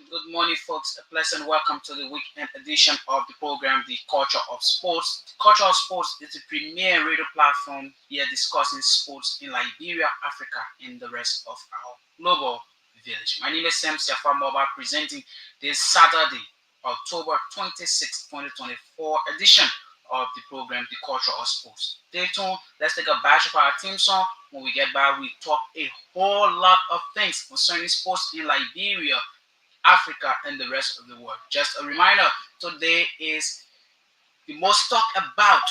Good morning, folks. A pleasant welcome to the weekend edition of the program, The Culture of Sports. The Culture of Sports is the premier radio platform here discussing sports in Liberia, Africa, and the rest of our global village. My name is Siapha, Mulbah, presenting this Saturday, October 26, 2024 edition of the program, The Culture of Sports. Stay tuned. Let's take a batch of our theme song. When we get back, we talk a whole lot of things concerning sports in Liberia, Africa, and the rest of the world. Just a reminder, today is the most talked about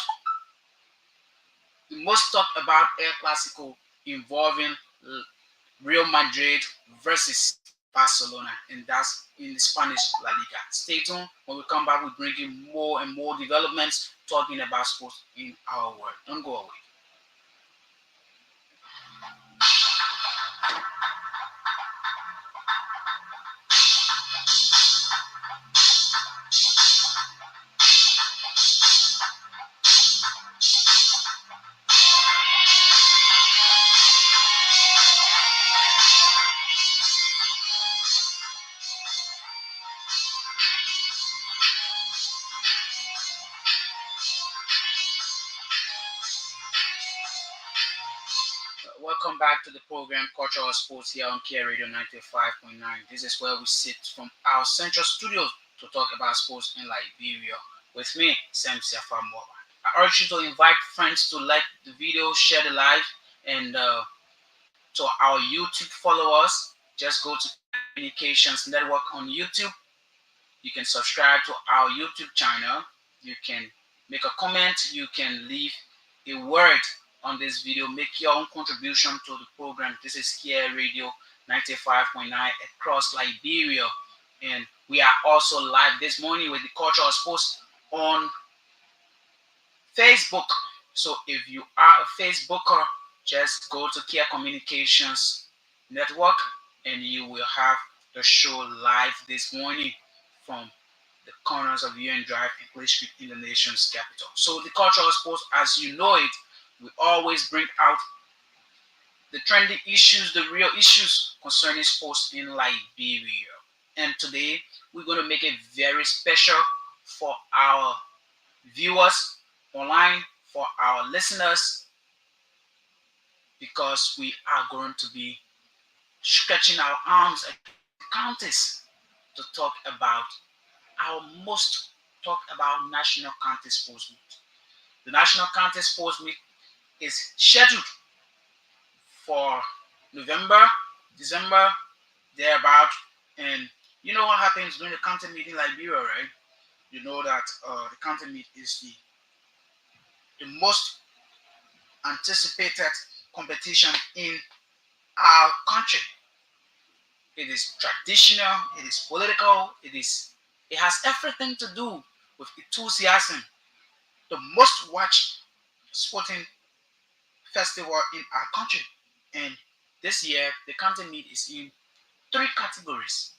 El Clasico involving Real Madrid versus Barcelona, and that's in the Spanish La Liga. Stay tuned. When we come back, we bring you more and more developments talking about sports in our world. Don't go away. Welcome back to the program Cultural Sports here on Kear Radio 95.9. This is where we sit from our central studios to talk about sports in Liberia. With me, Siapha. I urge you to invite friends to like the video, share the live, And to our YouTube followers, just go to Kear Communications Network on YouTube. You can subscribe to our YouTube channel. You can make a comment. You can leave a word on this video. Make your own contribution to the program. This is Kear Radio 95.9 across Liberia. And we are also live this morning with the Cultural Sports on Facebook. So if you are a Facebooker, just go to Kear Communications Network and you will have the show live this morning from the corners of UN Drive and Clay Street in the nation's capital. So the Cultural Sports, as you know it, we always bring out the trendy issues, the real issues concerning sports in Liberia. And today we're going to make it very special for our viewers online, for our listeners, because we are going to be stretching our arms across the counties to talk about our most talk about National County Sports Meet. The National County Sports Meet is scheduled for November, December, thereabout. And you know what happens during the county meet in Liberia, right? You know that the county meet is the most anticipated competition in our country. It is traditional, it is political, it has everything to do with enthusiasm. The most watched sporting festival in our country. And this year the county meet is in three categories.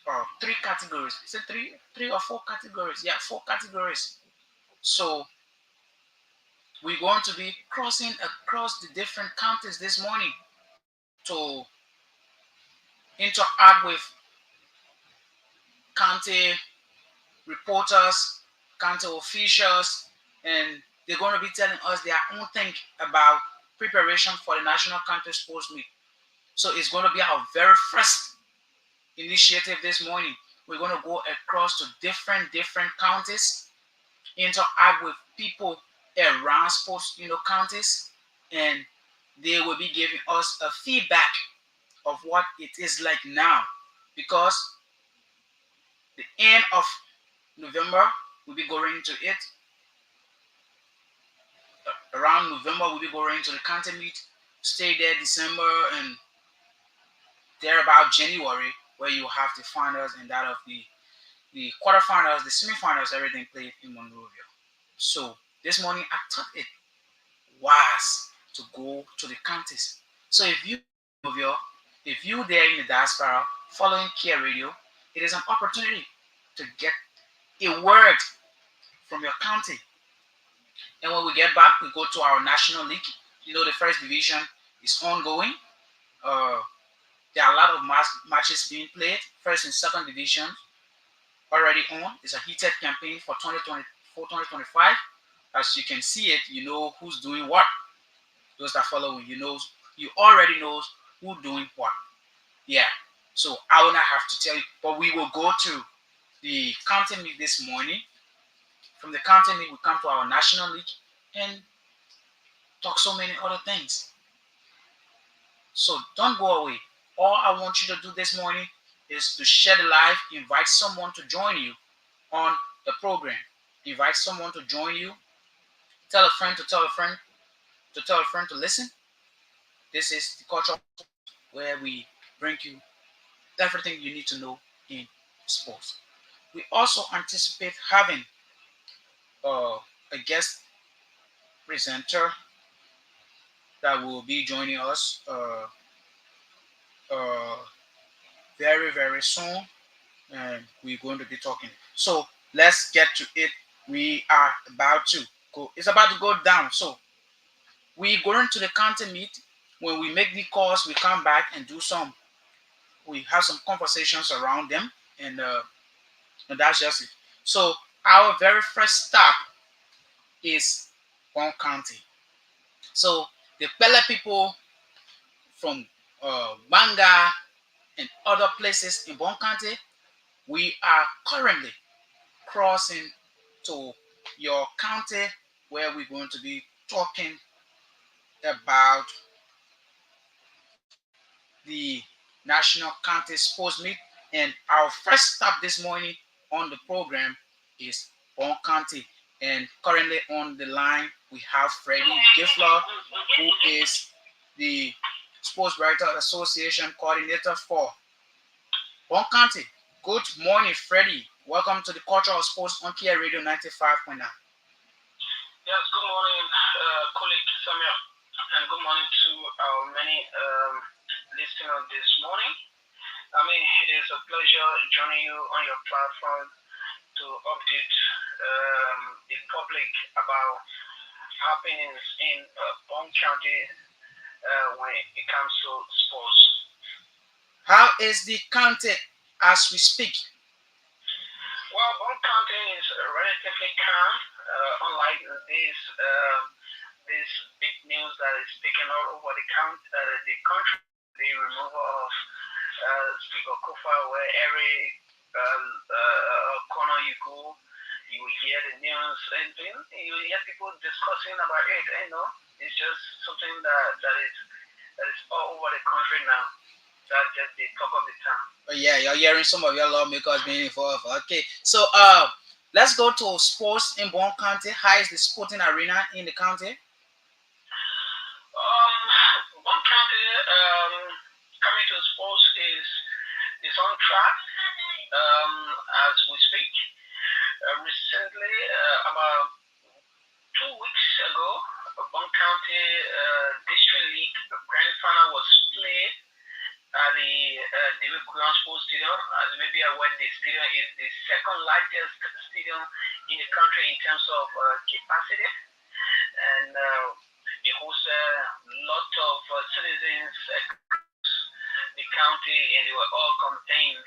Or three categories. Is it three or four categories? Yeah, four categories. So we're going to be crossing across the different counties this morning to interact with county reporters, county officials, and they're going to be telling us their own thing about preparation for the National County Sports Meet. So it's going to be our very first initiative this morning. We're going to go across to different counties, interact with people around sports, counties, and they will be giving us a feedback of what it is like now, because the end of November we'll be going to it. Around November we'll be going to the county meet, stay there December, and there about January, where you have the finals and that of the quarterfinals, the semifinals, everything played in Monrovia. So this morning I thought it was to go to the counties. So if you Monrovia, if you there in the diaspora following Kear Radio, it is an opportunity to get a word from your county. And when we get back, we go to our national league. The first division is ongoing. Uh, there are a lot of matches being played. First and second division already on. It's a heated campaign for 2024-2025. As you can see it, you know who's doing what. Those that follow you already knows who doing what. Yeah. So I will not have to tell you, but we will go to the county meet this morning. From the county league, we come to our national league and talk so many other things. So don't go away. All I want you to do this morning is to share the live, invite someone to join you on the program. Invite someone to join you. Tell a friend to tell a friend to tell a friend to listen. This is the culture where we bring you everything you need to know in sports. We also anticipate having a guest presenter that will be joining us uh, very soon, and we're going to be talking. So let's get to it. We are about to go. It's about to go down. So we go into the county meet. When we make the calls, we come back and do some. We have some conversations around them, and that's just it. So our very first stop is Bon County. So the Pele people from Banga and other places in Bon County, we are currently crossing to your county where we're going to be talking about the National County Sports Meet. And our first stop this morning on the program is Bon County. And currently on the line, we have Freddie Gifler, who is the Sports Writer Association coordinator for Bon County. Good morning, Freddie. Welcome to the Culture of Sports on Kear Radio 95.9. Yes, good morning, colleague Samuel, and good morning to our many listeners this morning. I mean, it is a pleasure joining you on your platform to update the public about happenings in Bond County when it comes to sports. How is the county as we speak? Well, Bond County is relatively calm, unlike this big news that is speaking all over the country, the removal of Speaker Kufa, where every corner you go, you will hear the news, and you will hear people discussing about it. It's just something that is all over the country now. That's just the talk of the town. Oh, yeah, you're hearing some of your lawmakers being involved. Okay, so let's go to sports in Bon County. How is the sporting arena in the county? One county coming to sports is on track as we speak. Recently, about 2 weeks ago, Bon County District League Grand Final was played at the David Kuyan Sports Stadium. As you may be aware, the stadium is the second largest stadium in the country in terms of capacity, and it hosts a lot of citizens across the county, and they were all contained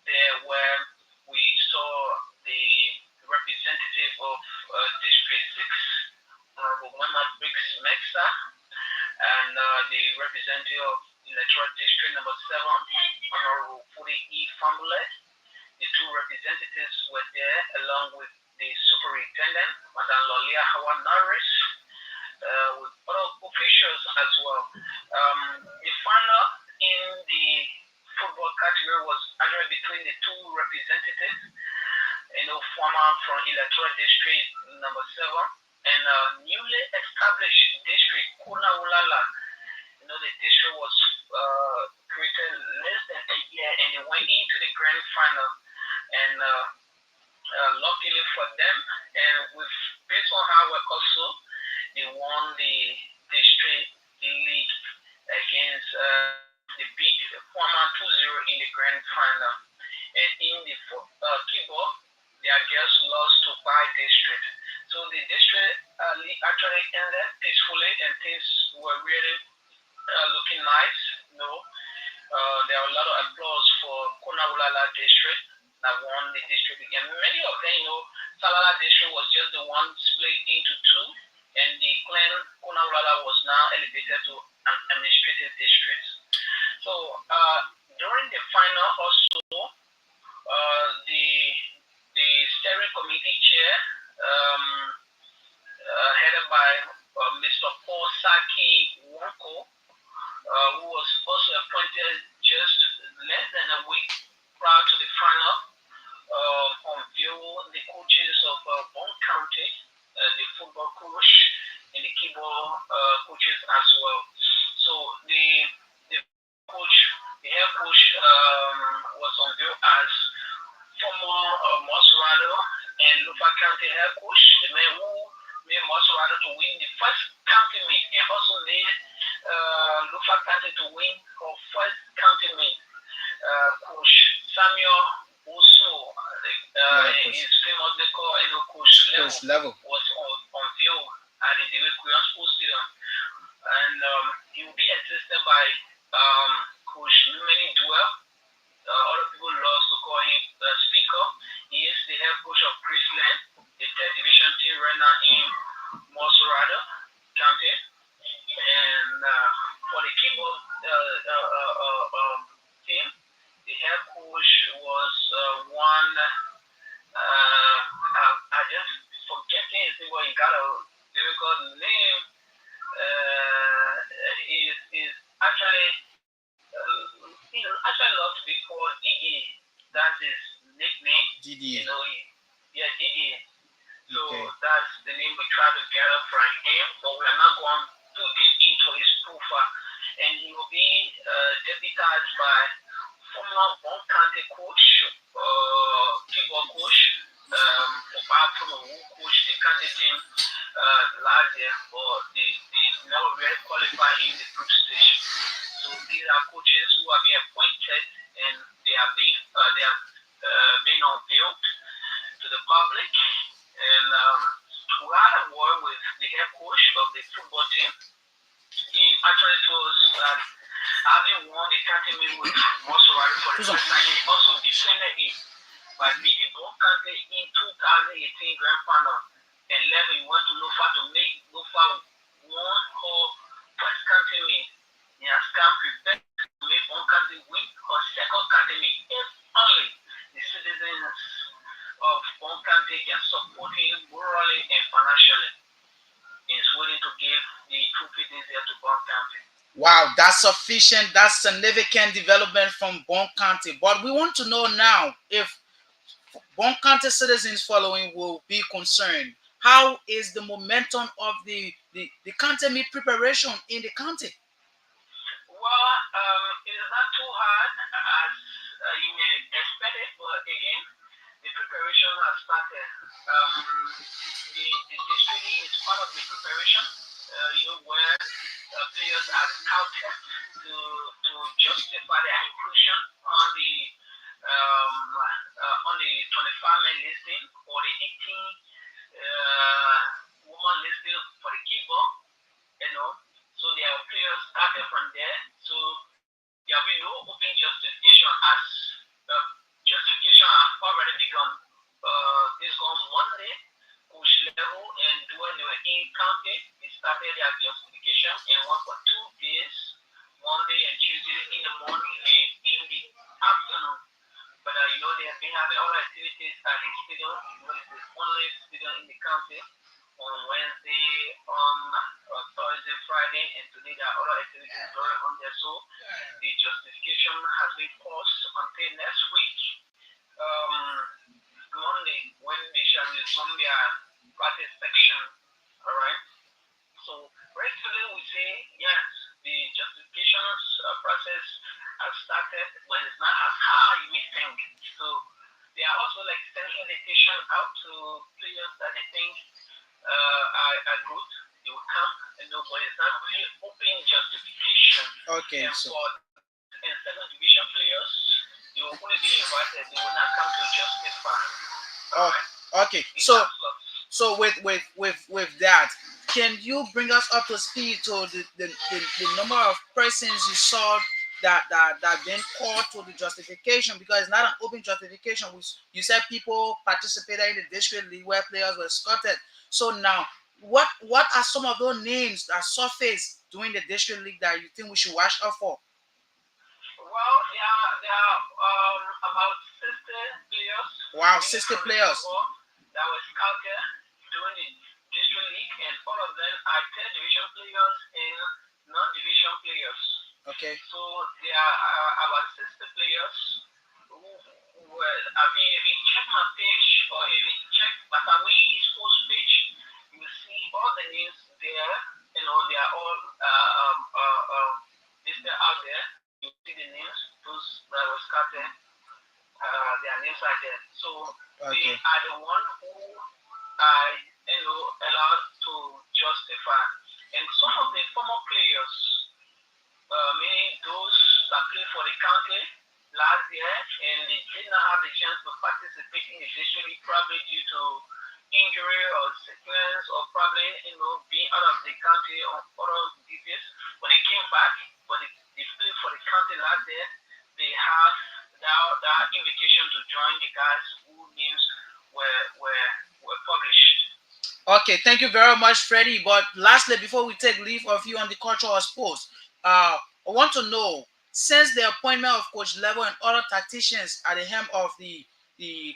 there where we saw the representative of District 6, Honorable Mama Briggs Mexa, and the representative of Electoral District number 7, Honorable Fudi E. Fambulet. The two representatives were there along with the superintendent, Madam Lolia Hawa Norris, with other officials as well. The final in the football category was actually between the two representatives, former from Electoral District number 7 and newly established district, Kuna Ulala. The district was created less than a year and it went into the grand final. And luckily for them, and with based on how well also, they won the district league against the big former 2-0 in the grand final. And in the keyboard, their girls lost to by district. So the district league actually ended peacefully and things were really looking nice. There are a lot of applause for Konawulala district that won the district. And many of them, Salala district was just the one split into two, and the clan Konawulala was now elevated to an administrative district. So during the final also, the steering committee chair, headed by Mr. Paul Saki Wonko, who was also appointed just less than a week prior to the final, unveiled the coaches of Bon County, the football coach, and the keyboard coaches as well. So the coach, the head coach, was unveiled as former Mosurado and Lufa County head coach, the man who made Mosurado to win the first county meet and also made Lufa County to win her first county meet. Coach Samuel Oso, his famously called Coach Level, was unveiled at the David Kuyan Sports Stadium. And he will be assisted by Coach Lumeni Duel. Other people love to call him Speaker. He is the head coach of Graceland, the third division team right now in Mosurado County. And for the keyboard team, the head coach was one. I just forgetting his name, but he got a difficult name. Is actually actually loves to be called DA. That's his nickname. You DDA. know, yeah, DA. So Okay. that's the name we try to gather from him, but we are not going too deep into his profile. And he will be deputized by former Bon County coach, keyboard coach, for Barcelona, who coached the county team last year, but they never really qualified in the group stage. So these are coaches who are being appointed and they are being unveiled to the public. And we had a war with the head coach of the football team. He actually told us that having won the county meet with Mossorari for the first time, he also defended it by beating Bon County in 2018 grand final and left him went to Lofa to make Lofa one or first county meet. He has come prepared to make Bon County win or second county meet if only the citizens of Bon County can support him morally and financially. He is willing to give the trophy this year to Bon County. Wow, that's sufficient. That's significant development from Bon County. But we want to know now if Bon County citizens following will be concerned. How is the momentum of the county meet preparation in the county? Well, it is not too hard as you may expect it, but again, the preparation has started. The district is part of the preparation, where players are scouted to justify their inclusion on the 25-man listing or the 18 woman listing for the keeper. So there are players started from there. So there will be no open justification as justification has already begun. This on Monday, coach level, and when they were in county, they started their justification and went for 2 days, Monday and Tuesday in the morning and in the afternoon. But they have been having other activities at the stadium. It's the only stadium in the county on Wednesday, on Thursday, Friday, and today there are other activities going on there. So the justification has been paused until next week, Monday, when they shall resume their practice section. All right. So basically, we say yes, the justifications process has started, but it's not as hard you may think. So they are also like sending invitation out to players that they think are good. They will come, but it's not really open justification. Okay, And so for third and second division players, they will only be invited. They will not come to justify. All oh, right. okay. So with that, can you bring us up to speed to the number of persons you saw that been called to the justification, because it's not an open justification. You said people participated in the district league where players were scouted. So now, what are some of those names that surfaced during the district league that you think we should watch out for? Well, there are about 60 players. Wow, 60 players. That were scouted during the district league, and all of them are third division players and non-division players. Okay. So there are about 60 players who were. I mean, if you check my page or if you check Batawi Sports page, you will see all the names there. They are all listed out there. You see the names, those that were scattered, their names are there. So they are the one who are allowed to justify. And some of the former players, meaning those that played for the county last year and they did not have the chance to participate in the district league, probably due to injury or sickness or probably being out of the county or other disease. When they came back, but they played for the county last year, they have that invitation to join the guys whose names were published. Okay, thank you very much, Freddie. But lastly, before we take leave of you on the culture of sports, I want to know, since the appointment of Coach Level and other tacticians at the helm of the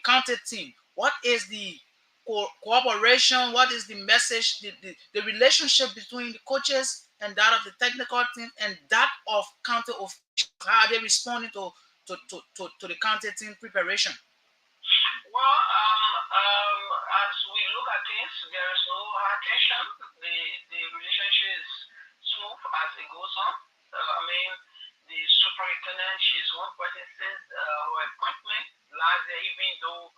county team, what is the cooperation? What is the message, the relationship between the coaches and that of the technical team and that of county officials? How are they responding to the county team preparation? Well, as we look at things, there is no hard tension. The relationship is smooth as it goes on. I mean, the superintendent, she's one person since her appointment last year, even though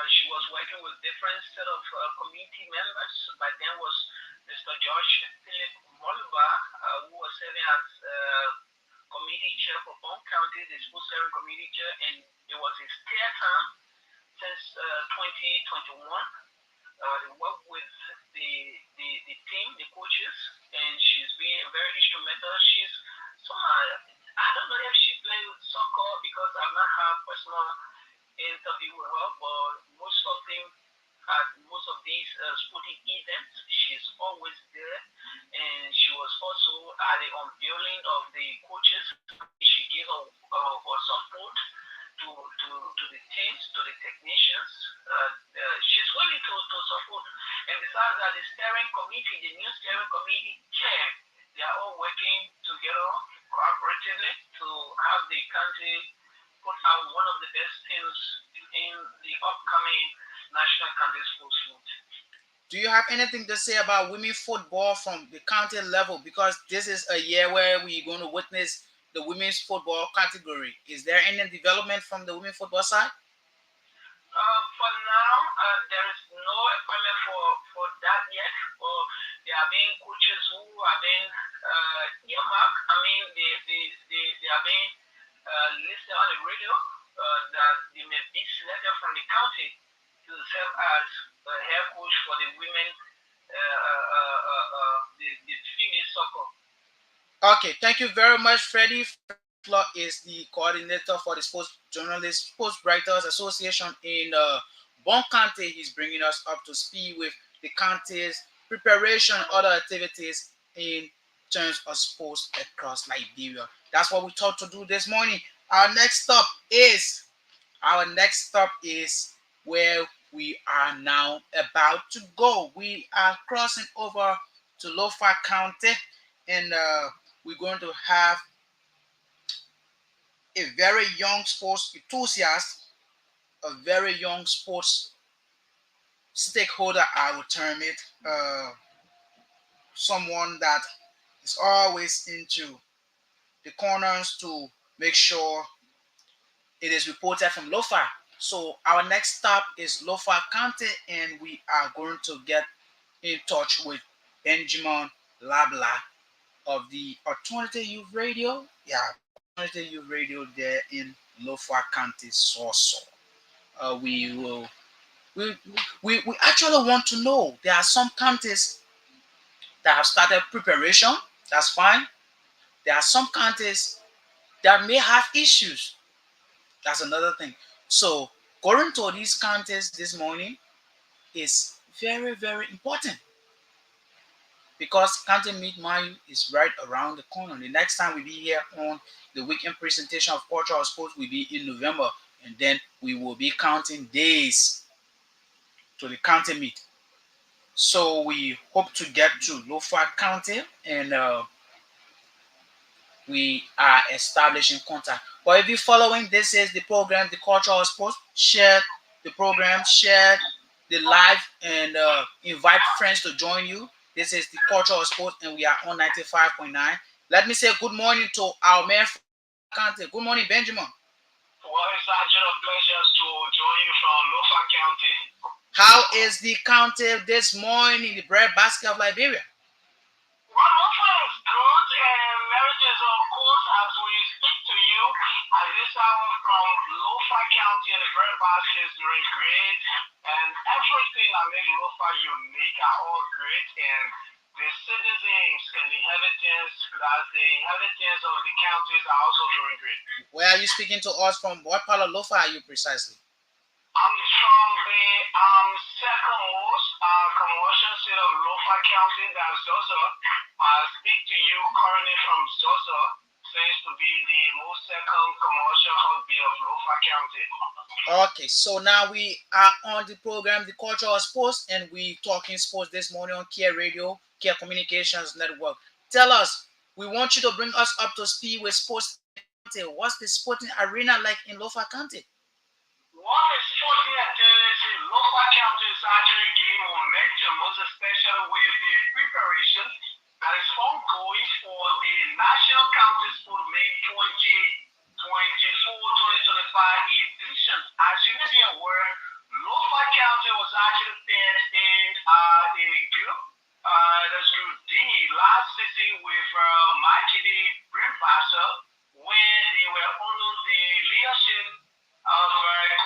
she was working with different set of community members. By then was Mr. George Philip Mulbah, who was serving as committee chair for Bond County, the school serving committee chair, and it was his third term since 2021. They work with the team, the coaches, and she's been very instrumental. She's somehow, I don't know if she plays soccer because I've not had personal interview with her, but most of these sporting events, she's always there, and she was also at the unveiling of the coaches. She gave her support to the teams, to the technicians. She's willing to support. And besides that, the steering committee, the new steering committee chair, they are all working together cooperatively to have the country put out one of the best teams in the upcoming national county sports meet. Do you have anything to say about women football from the county level? Because this is a year where we're going to witness the women's football category. Is there any development from the women football side? For now, there is no appointment for that yet. Or there are being coaches who are being earmarked. I mean, they are being listed on the radio that they may be selected from the county to serve as a head coach for the women, the female soccer. Okay, thank you very much, Freddie. Freddie Clark is the coordinator for the Sports Journalists, Sports Writers Association in Bon County. He's bringing us up to speed with the county's preparation, other activities in terms of sports across Liberia. That's what we thought to do this morning. Our next stop is where we are now about to go. We are crossing over to Lofa County, and we're going to have a very young sports enthusiast, a very young sports stakeholder, I would term it, someone that is always into the corners to make sure it is reported from Lofa. So our next stop is Lofa County, and we are going to get in touch with Benjamin Labla of the Alternative Youth Radio. Yeah, Alternative Youth Radio there in Lofa County, Soso. We will. We actually want to know. There are some counties that have started preparation. That's fine. There are some counties that may have issues. That's another thing. So going to these counties this morning is very, very important because County Meet Mayu is right around the corner. The next time we be here on the weekend presentation of cultural sports will be in November, and then we will be counting days to the county meet. So we hope to get to Lofa County, and we are establishing contact. But if you're following, this is the program, the cultural sports. Share the program, share the live, and invite friends to join you. This is the cultural sports, and we are on 95.9. Let me say good morning to our mayor from Lofa County. Good morning, Benjamin. Well, it's actually a pleasure to join you from Lofa County. How is the county this morning, the bread basket of Liberia? Well, Lofa is good, and marriages, of course, as we speak to you at this hour from Lofa County, and the bread basket is doing great, and everything that makes Lofa unique are all great, and the citizens and the inhabitants, the inhabitants of the counties are also doing great. Where are you speaking to us from? What part of Lofa are you precisely? I'm from the second most commercial city of Lofa County, that's Zozo. I speak to you currently from Zozo. seems to be the most second commercial heartbeat of Lofa County. Okay, so now we are on the program, the culture of sports, and we talking sports this morning on Kear Radio, Kear Communications Network. Tell us, we want you to bring us up to speed with sports in the county. What's the sporting arena like in Lofa County? What is sporting activities in Lofa County is actually gaining momentum, most especially with the preparation that is ongoing for the National County Sport Meet 2024-2025 edition. As you may be aware, Lofa County was actually paired in a group, that's Group D, last season with Majidi Brimbasa, where they were under the leadership of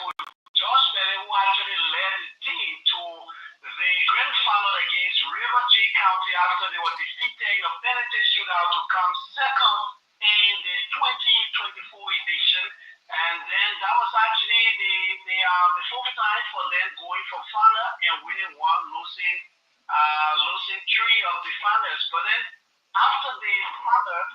Coach Josh Perry, who actually led the team to the grand final against River J County after they were defeated in a penalty shootout to come second in the 2024 edition. And then that was actually the fourth time for them going for final and winning one, losing three of the finals. But then after the final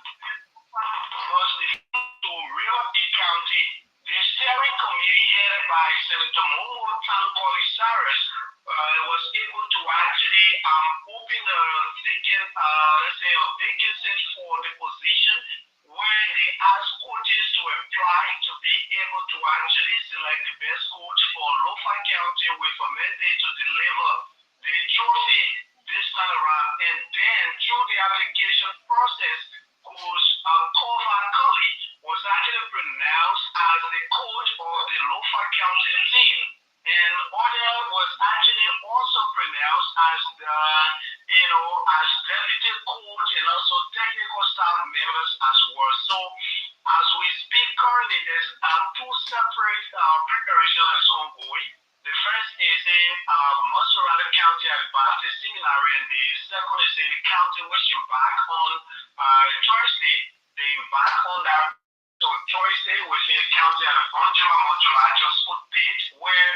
was defeated to River D County, the steering committee headed by Senator Momo Tankoli Cyrus was able to actually open a vacant, let's say a vacancy for the position where they asked coaches to apply to be able to actually select the best coach for Lofa County with a mandate to deliver the trophy this time around. And then through the application process, Coach Kova Kali was actually pronounced as the coach of the Lofa County team. And other was actually also pronounced as as deputy coach and also technical staff members as well. So as we speak currently, there's two separate preparations ongoing. The first is in Maserati County at Baptist Seminary, and the second is in the county which embark on Thursday. They embark on that on Thursday within the county at Bonjima Modular just put page where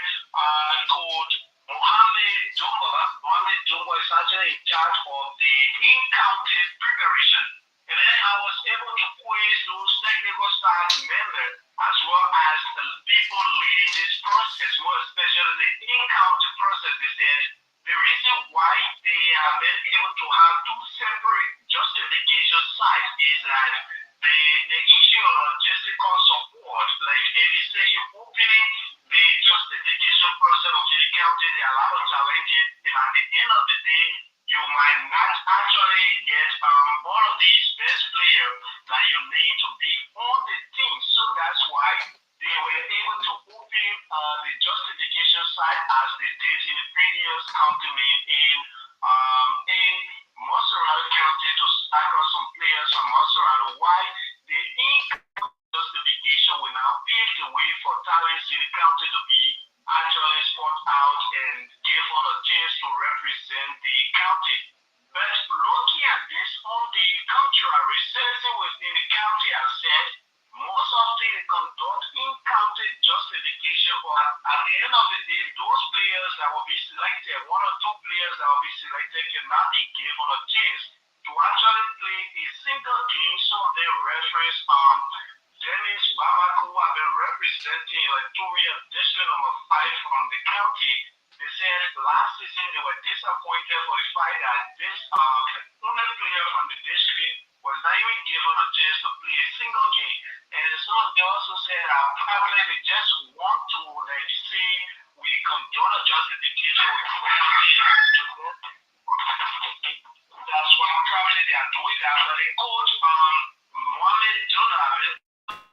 Coach Mohammed Dumba is actually in charge of the in-county preparation. And then I was able to quiz those technical staff members as well as the people leading this process, more especially the in-county process. They said the reason why they have been able to have two separate justification sites is that the issue of logistical support, like if you say you're opening the justification process of the county, there are a lot of challenges, and at the end of the day, you might not actually get all of these best players that you need to be on the team. So that's why they were able to open the justification site as they did in the previous county meet in Maserati County to across some players from Maserati. Why the justification will now pave the way for talents in the county to be actually spot out and given a chance to represent the county. But looking at this, on the contrary, citizens within the county have said most often they conduct in-county justification, but at the end of the day, those players that will be selected, one or two players that will be selected, cannot be given a chance to actually play a single game. So they reference Dennis Babaku, who have been representing Electoral District number 5 from the county. They said last season they were disappointed for the fact that this only player from the district was not even given a chance to play a single game. And some of them also said probably they just want to say we condone a justification with the county to go. That's why probably they are doing that. But the coach Mohammed Jonah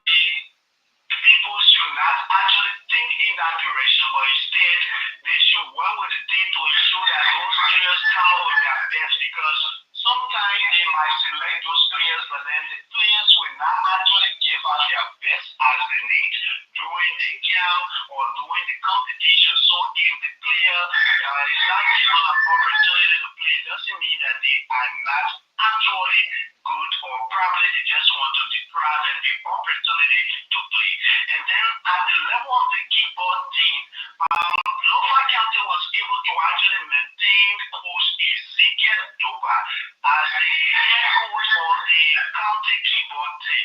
people should not actually think in that direction, but instead they should work with the team to ensure that those players come out with their best, because sometimes they might select those players, but then the players will not actually give out their best as they need during the camp or during the competition. So if the player is not given an opportunity to play, it doesn't mean that they are not actually good, or probably they just want to deprive them the opportunity to play. And then at the level of the keyboard team, Lofa County was able to actually maintain Coach Ezekiel Duba as the head coach of the county keyboard team.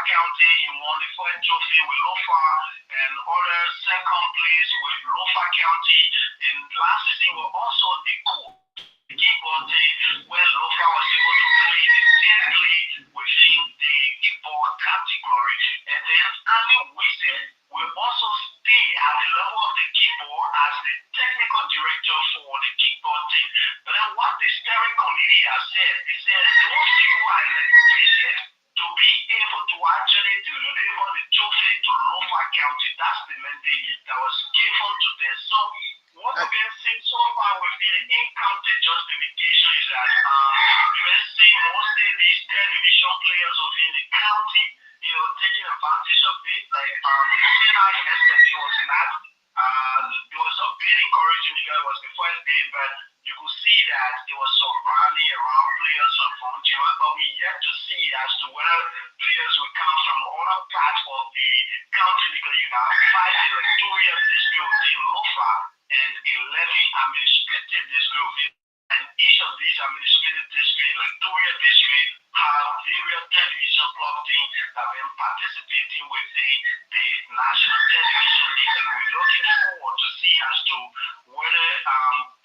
County. He won the first trophy with Lofa and other second place with Lofa County. And last season was also the coach of the kickball team where Lofa was able to play the third play within the kickball category. And then Andy Wizard will also stay at the level of the kickball as the technical director for the kickball team. But then what the steering committee has said, they said those people are in the to be able to actually deliver the trophy to Lofa County. That's the mandate that was given to them. So what we've been seeing so far with the in-county justification is that we've been seeing mostly these 10 division players within the county, taking advantage of it. Like Sienna yesterday was not. It was a bit encouraging because it was the first day, but you could see that there was some rally around players from Frontier, but we yet to see as to whether players will come from other parts of the county because you have 5 electoral districts within Lofa and 11 administrative districts within, and each of these administrative districts, electoral districts, have various television club teams that have been participating within the national television league, and we're looking forward to see as to whether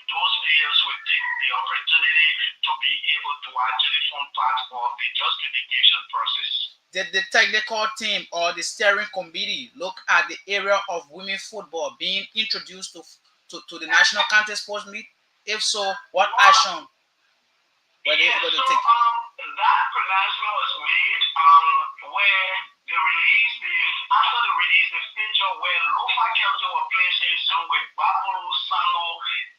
those players will take the opportunity to be able to actually form part of the justification process. Did the technical team or the steering committee look at the area of women football being introduced to the National County Sports League? If so, what action were they able to take? That pronouncement was made where they released after they released the picture where Lofa County were placing Zoom with Buffalo, Sano,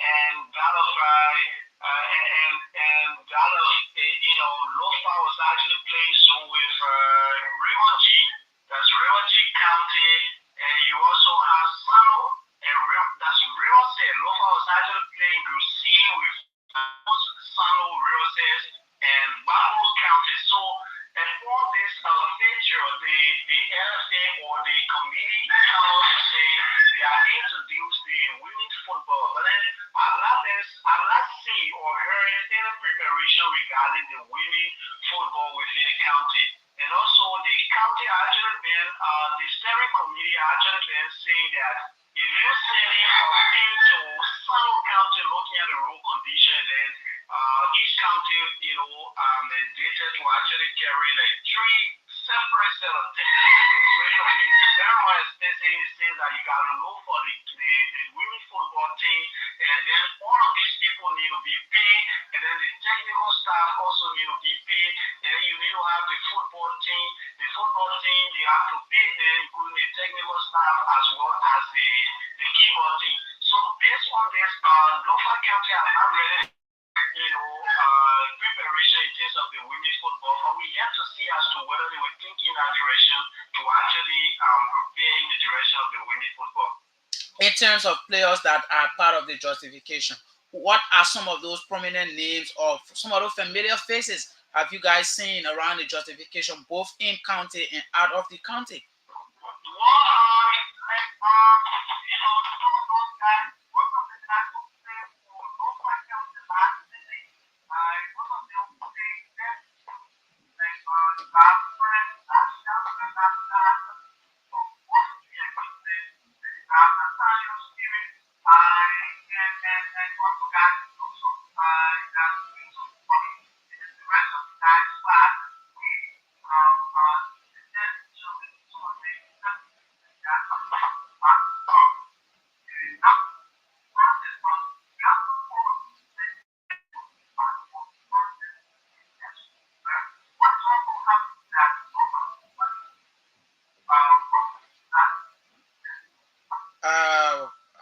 and Dalafai, and Dalaf, Lofa was actually playing Zoom with River G, that's River G County, and you also have Sano, and that's River State. Lofa was actually playing Lucille with Sano, River State, and Buffalo County. So, and for this feature, the NSA or the committee come and say they are introduced the women's football, but then I'm not seen or heard any preparation regarding the women football within the county. And also, the county actually been, the steering committee actually been saying that if you send a team to Sano County looking at the road condition, then each county, mandated to actually carry like 3 separate set of things. It's going to be very more expensive in the sense that you got to look for the women football team, and then all of these people need to be paid, and then the technical staff also need to be paid, and then you need to have the football team. The football team, they have to pay them, including the technical staff as well as the keyboard team. So based on this, Lofa County are not really preparation in terms of the women's football, but we have to see as to whether they were thinking that direction to actually prepare in the direction of the women's football. In terms of players that are part of the justification, what are some of those prominent names or some of those familiar faces have you guys seen around the justification, both in county and out of the county?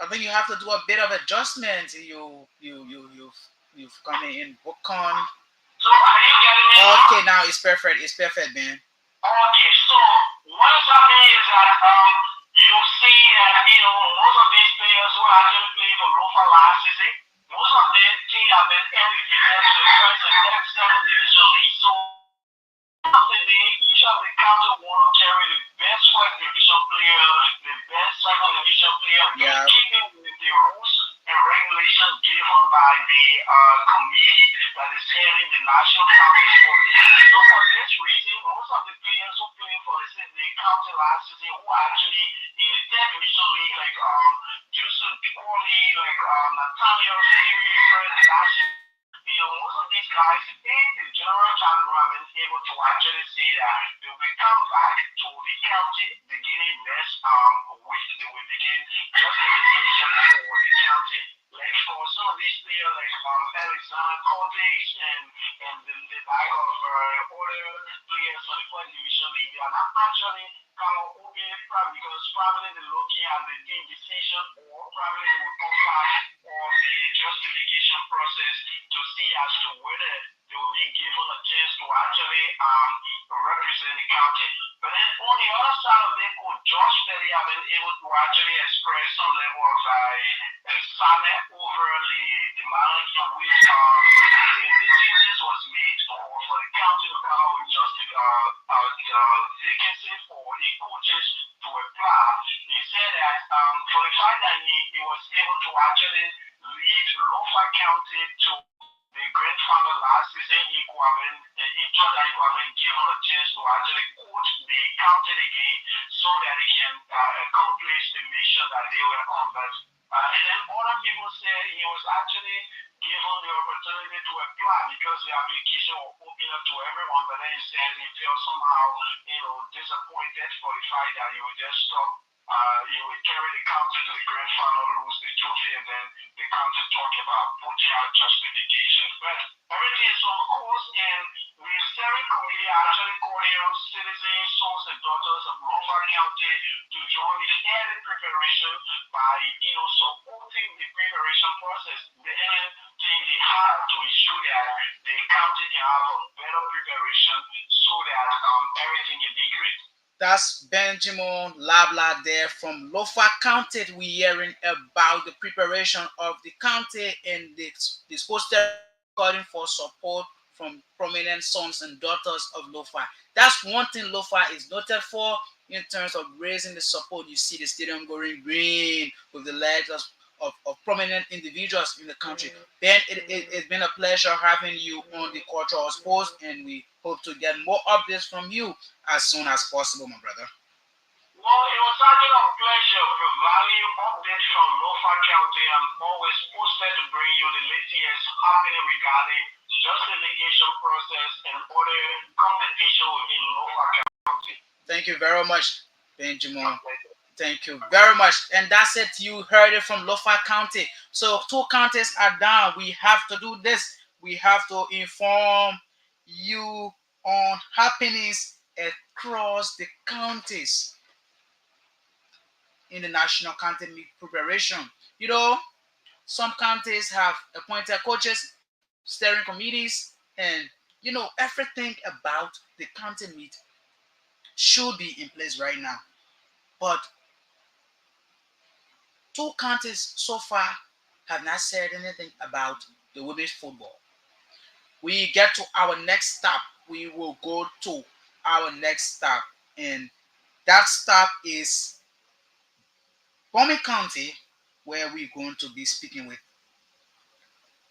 I think you have to do a bit of adjustment. You've come in book on. So are you getting me? Okay, now it's perfect. It's perfect, man. Okay, so what's happening is that you see that most of these players who actually played for Lofa last season, most of them team have been elevated to the first and second division league. So of the day, each of the county want to carry the best first division player, the best second division player, keeping with the rules and regulations given by the committee that is heading the national county sport league. So for this reason, most of the players who play for the last season who actually in the third division league, like Joseph Paulie, like Nathaniel Siri, Fred Dash. Most of these guys, in the general channel, have been able to actually say that they will come back to the county beginning next week. They will begin justification for the county. Like for some of these players, like Alexander Cortes and the like of other players from the first division league, they are not actually kind of open probably because probably they're looking at the team decision or probably they will come back of the justification process to see as to whether they will be given a chance to actually represent the county. But then on the other side of it, could Josh Perry have been able to actually express some level of sadness over the manner in which the changes was made for the county to come out with just vacancy for the coaches to apply. He said that for the fact that he was able to actually lead Lofa County to the grand final last season, he thought that he could have been given a chance to actually coach the county again so that he can accomplish the mission that they were on. But and then other people said he was actually given the opportunity to apply because the application was open up to everyone, but then he said he felt somehow, disappointed for the fact that he would just stop. He would carry the county to the grand final, lose the trophy, and then the county talk about putting out justification. But everything is on course, and the steering committee actually calling on citizens, sons, and daughters of Mulbah County to join the early preparation by, supporting the preparation process. The thing they have to ensure that the county can have a better preparation so that everything can be great. That's Benjamin Labla there from Lofa County. We hearing about the preparation of the county and the sports steering calling for support from prominent sons and daughters of Lofa. That's one thing Lofa is noted for in terms of raising the support. You see the stadium going green with the legs of prominent individuals in the country. Ben, it's been a pleasure having you on the Cultural Sports, and we hope to get more updates from you as soon as possible, my brother. Well, it was actually a pleasure providing updates from Norfolk County. I'm always posted to bring you the latest happening regarding justification process and other competition within Norfolk County. Thank you very much, Benjamin. My pleasure. Thank you very much. And that's it. You heard it from Lofa County. So two counties are down. We have to do this. We have to inform you on happenings across the counties in the national county meet preparation. You know, some counties have appointed coaches, steering committees, and everything about the county meet should be in place right now. But two counties so far have not said anything about the women's football. We get to our next stop. We will go to our next stop, and that stop is Bombay County, where we're going to be speaking with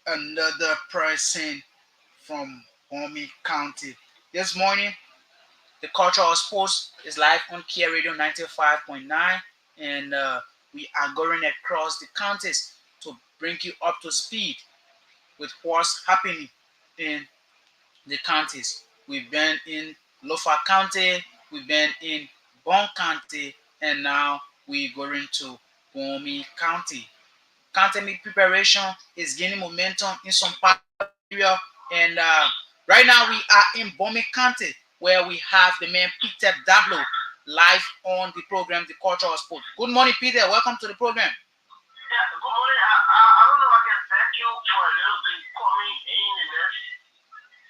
another person from Bombay County. This morning, the Cultural Sports is live on Kear Radio 95.9, and we are going across the counties to bring you up to speed with what's happening in the counties. We've been in Lofa County, we've been in Bon County, and now we're going to Bomi County. County meet preparation is gaining momentum in some part of the area, and right now we are in Bomi County where we have the man Peter Dablo live on the program, The Cultural Sport. Good morning, Peter. Welcome to the program. Yeah, good morning. I don't know. I can thank you for a little bit coming in and this.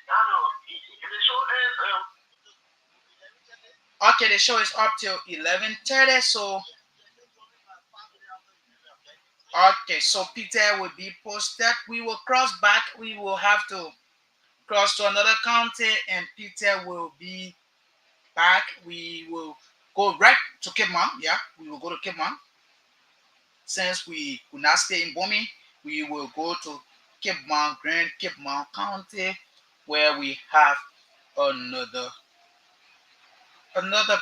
I don't know. The show is Okay, the show is up till 11:30. So Peter will be posted. We will cross back. We will have to cross to another county, and Peter will be back. We will go right to Cape Mount. Yeah, we will go to Cape Mount. Since we could not stay in Bomi, we will go to Cape Mount, Grand Cape Mount County, where we have another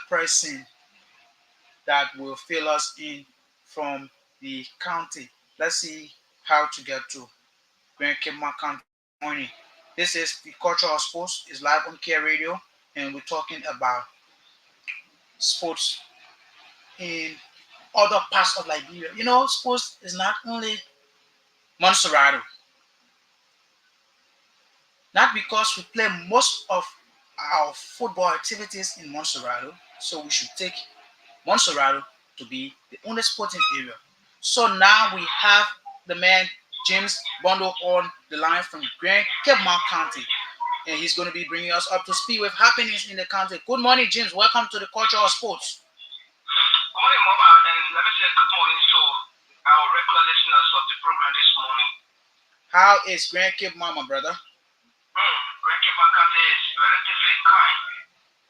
person that will fill us in from the county. Let's see how to get to Grand Cape County this morning. This is the Culture of Sports. It's live on Kear Radio, and we're talking about sports in other parts of Liberia. You know, sports is not only Montserrat, not because we play most of our football activities in Montserrat, so we should take Montserrat to be the only sporting area. So now we have the man James Bondo on the line from Grand Cape County, and he's going to be bringing us up to speed with happenings in the county. Good morning, James. Welcome to the Culture of Sports. Good morning, Mulbah, and let me say good morning to our regular listeners of the program this morning. How is Grand Cape Mama, brother? Grand Cape County is relatively kind.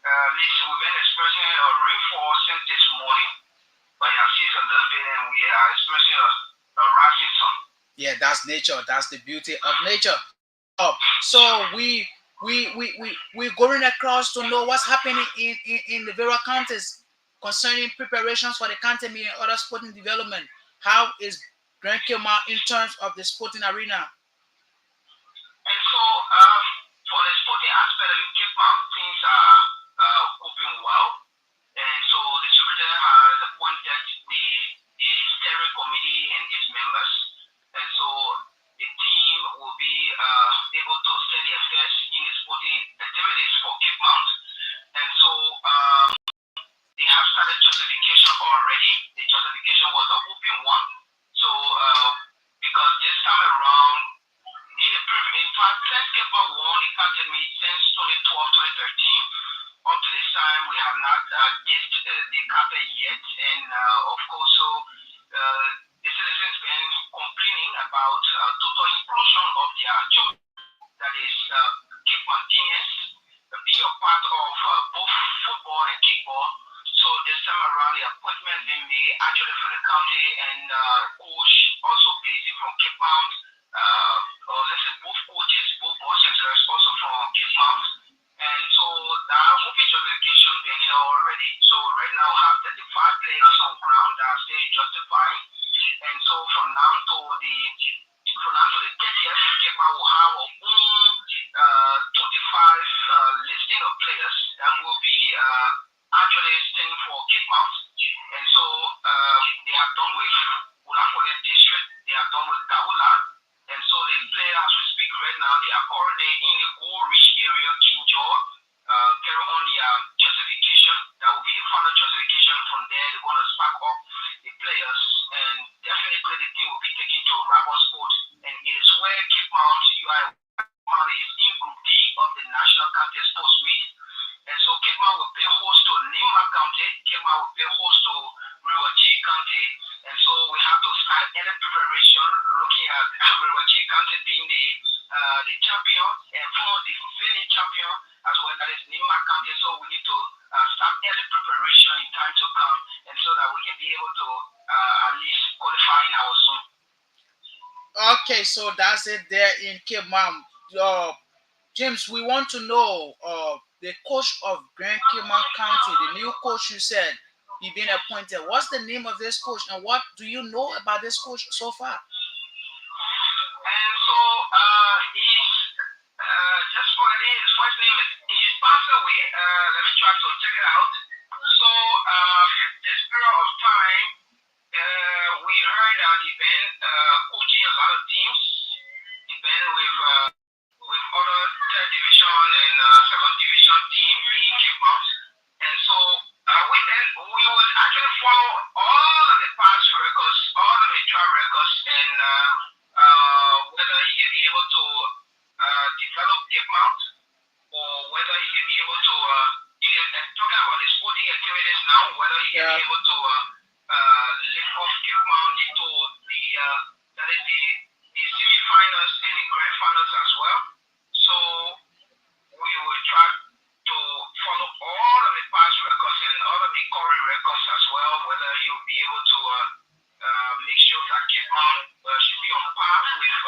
At least we've been experiencing a rainfall since this morning, but it has ceased a little bit, and we are experiencing a rising sun. Yeah, that's nature. That's the beauty of nature. So we're going across to know what's happening in the various counties concerning preparations for the county meet and other sporting development. How is Grand Kilma in terms of the sporting arena? And so, for the sporting aspect of Cape Town, things are moving well. And so the superintendent has appointed the steering committee and its members. And so the team will be able to steady affairs in the sporting activities for Cape Mount. And so they have started justification already. The justification was an open one. So because this time around, in fact, since Cape Mount won the county meet since 2012, 2013, up to this time, we have not tasted the carpet yet. And of course, so the citizens been complaining about total inclusion of their children, that is Cape Mountaineers, being a part of both football and kickball. So this time around, the appointment being made actually from the county and coach also basically from Cape Mount, or let's say both coaches, both boys and girls also from Cape Mount. And so the movie justification being held already. So right now we have 35 players on ground that are still justifying. And so from now to the 30th, Cape Mount will have our own 25 listing of players that will be actually standing for Cape Mount. And so they have done with Ulafone District, they have done with Daula. And so the players, as we speak right now, they are currently in the goal-rich area, Kinjor, carry on their justification. That will be the final justification. From there, they're going to spark up the players, and definitely the team will be taken to Rabon Sports. And it is where Cape Mount is in Group D of the National County Sports Meet. And so Cape Mount will pay host to Nima County, Cape Mount will pay host to River G County. And so we have to start any preparation looking at River G County being the champion and former defending champion, as well as Nima County. So we need to start early preparation in time to come, and so that we can be able to at least qualify in our zone. Okay, so that's it there in Cape Mount. James, we want to know the coach of Grand Cape County, the new coach you said he been appointed. What's the name of this coach, and what do you know about this coach so far? And so he's just forgetting his first name. He's passed away. Let me try to check it out. So this period of time, we heard that he's been coaching a lot of teams. He's been with other third division and second division team in Cape Mount. And so we would actually follow all of the past records, all of the track records, and whether he can be able to develop Cape Mount, or whether he can be able to, talking about the sporting activities now, whether he can be able to lift off Cape Mount into the semi-finals and the grand finals as well. So we will try to follow all of the past records and all of the current records as well, whether you'll be able to make sure that Cape Mount should be on par with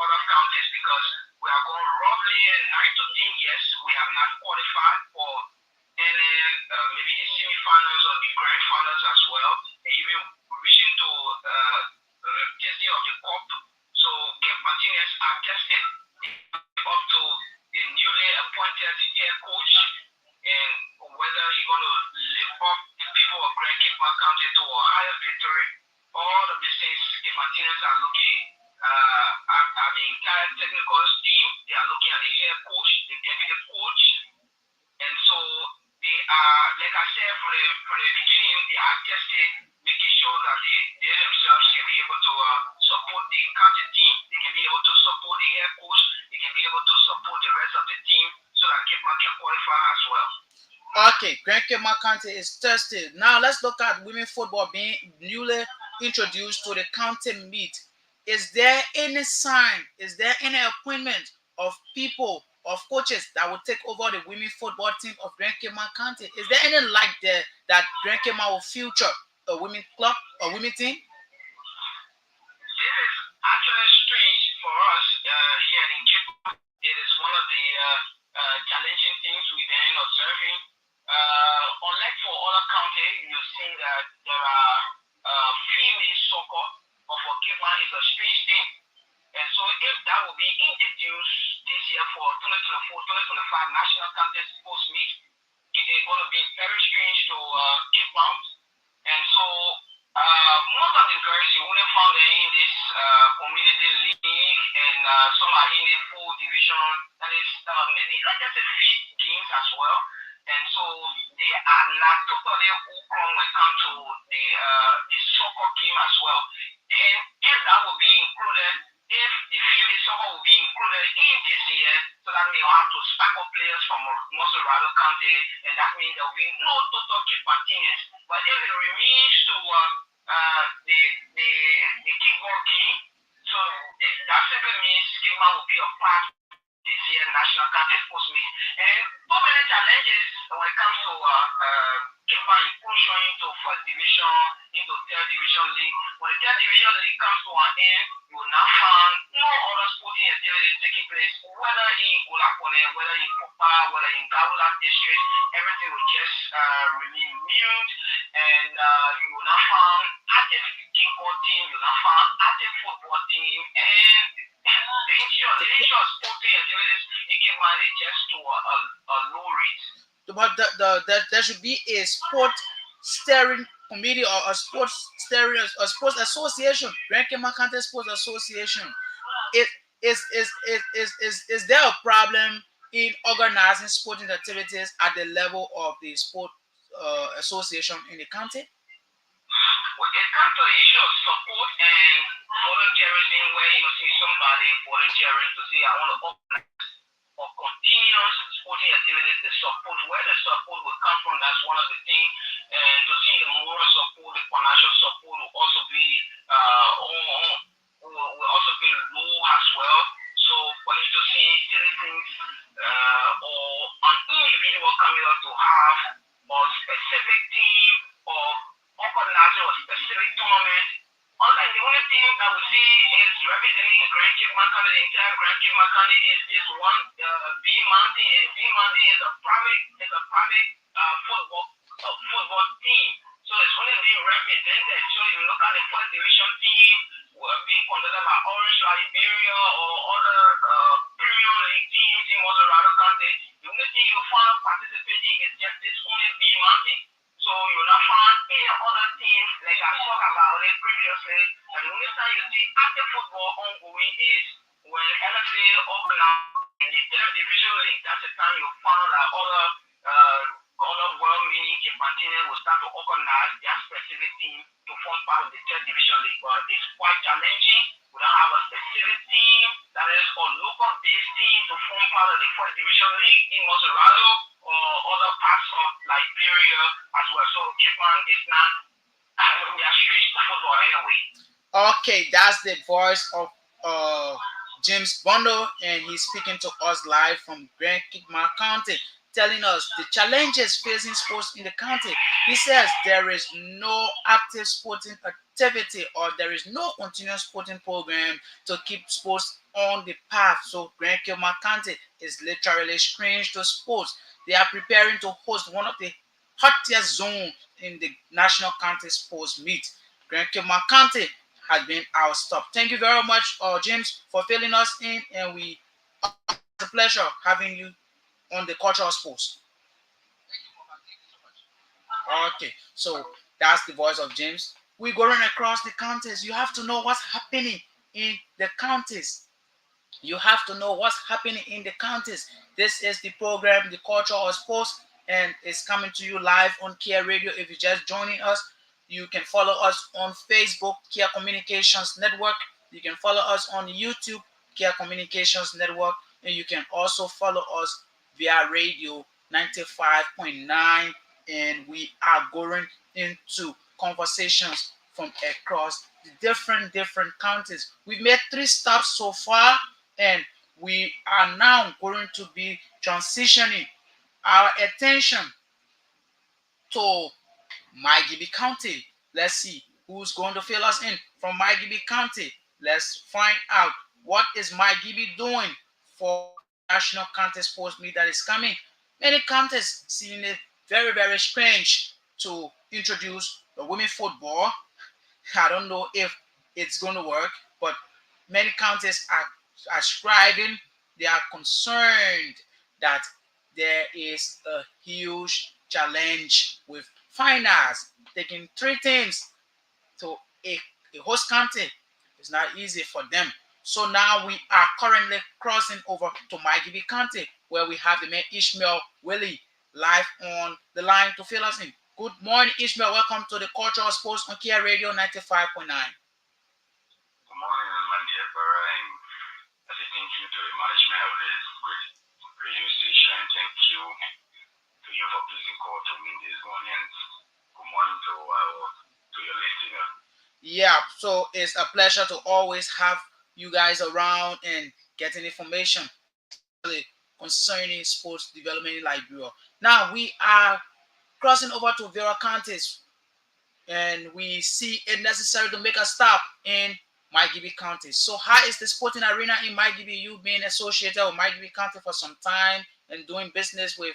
other counties, because we are going roughly 9 to 10 years we have not qualified for any maybe the semi-finals or the grand finals as County to a higher victory. All of these things, the Martinez are looking at the entire technical team. They are looking at the head coach, the deputy coach, and so they are, like I said from the beginning, they are testing, making sure that they themselves can be able to support the county team. They can be able to support the head coach. They can be able to support the rest of the team so that Kipman can qualify as well. Okay, Grand Cape County is tested. Now let's look at women football being newly introduced to the county meet. Is there any sign? Is there any appointment of people, of coaches that will take over the women football team of Grand Cape County? Is there any like there that Grand Cape will future a women club, a women team? This is actually strange for us here in Cape. It is one of the challenging things we've been observing. Unlike for other counties, you see that there are female soccer, but for Cape it's a strange thing. And so if that will be introduced this year for 2024-2025 National County Sports Meet, it is going to be very strange to Cape Town. And so most of the girls you only found in this community league, and some are in the full division. That is maybe like I said, fit games as well. And so they are not totally hooked when it comes to the soccer game as well. And if that will be included, if the female soccer will be included in this year, so that means we'll have to stack up players from Mosorado County, and that means there will be no total continuous. But if it remains to the kickball game, so that simply means Skipman will be a part this year National County Sports Meet. And so many challenges when it comes to Skipman inclusion into first division, into third division league. When the third division league comes to an end, you will now find no other sporting activities taking place, whether in Golapone, whether in Popa, whether in Gawula district, everything will just remain mute. And you will not find active kickball team, you will not find active football team, and the initial sporting activities in Kenya is just to a low rate. But there should be a sport steering committee or a sports steering a sports association, Grand Cape County Sports Association. It is there a problem in organizing sporting activities at the level of the sport association in the county? Well, it comes to the issue of support and volunteerism, where you see somebody volunteering to say, I want to organize or continuous sporting activities, the support, where the support will come from, that's one of the things. And to see the moral support, the financial support will also be low as well. So for you to see silly things or an individual coming up to have a specific team or organizing a specific tournament. Unlike the only thing that we see is representing Grand Cape County, the entire Grand Cape County is this one B Mountain, and B Mountain is a private football team. So it's only being represented. So if you look at the first division team being conducted by Orange Liberia or other premium league teams in Mosorado County, the only thing you find participating is just this only B Mountain. So you will not find any other teams like I talked about it previously. And the only time you see active football ongoing is when LFA organizes in the third division league. That's the time you find that other well-meaning Kipantinians will start to organize their specific team to form part of the third division league. But it's quite challenging. We don't have a specific team that is a local-based team to form part of the first division league in Mosorado or other parts of Liberia as well. So Kipman is not, we are street football anyway. Okay, that's the voice of James Bondo, and he's speaking to us live from Grand Cape County, telling us the challenges facing sports in the county. He says there is no active sporting activity or there is no continuous sporting program to keep sports on the path. So Grand Cape County is literally strange to sports. They are preparing to host one of the hottest zones in the National County Sports Meet. Grand Cape County has been our stop. Thank you very much, James, for filling us in, and it's a pleasure having you on the cultural sports. Okay, so That's the voice of James. We're going across the counties. You have to know what's happening in the counties. You have to know what's happening in the counties. This is the program, The Culture of Sports, and it's coming to you live on Kear Radio. If you're just joining us, you can follow us on Facebook, Kear Communications Network. You can follow us on YouTube, Kear Communications Network, and you can also follow us via radio 95.9. And we are going into conversations from across the different counties. We've made 3 stops so far, and we are now going to be transitioning our attention to Maigibi County. Let's see who's going to fill us in from Maigibi County. Let's find out what is Maigibi doing for the national county sports meet that is coming. Many counties seeing it very strange to introduce the women football. I don't know if it's going to work, but many counties are striving. They are concerned that there is a huge challenge with finals. Taking 3 teams to a, a host county is not easy for them. So now we are currently crossing over to Maigibi County, where we have the man Ishmael Willie live on the line to fill us in. Good morning, Ishmael. Welcome to the Cultural Sports on Kia Radio 95.9. Good morning, my dear brother, and I say thank you to the management of this great radio station, and thank you to you for placing call to me this morning. And good morning to your listener. Yeah, so it's a pleasure to always have you guys around and getting information, especially concerning sports development in Liberia. Now we are crossing over to Vera counties, and we see it necessary to make a stop in Maigibi County. So how is the sporting arena in Maigibi? You being associated with Maigibi County for some time and doing business with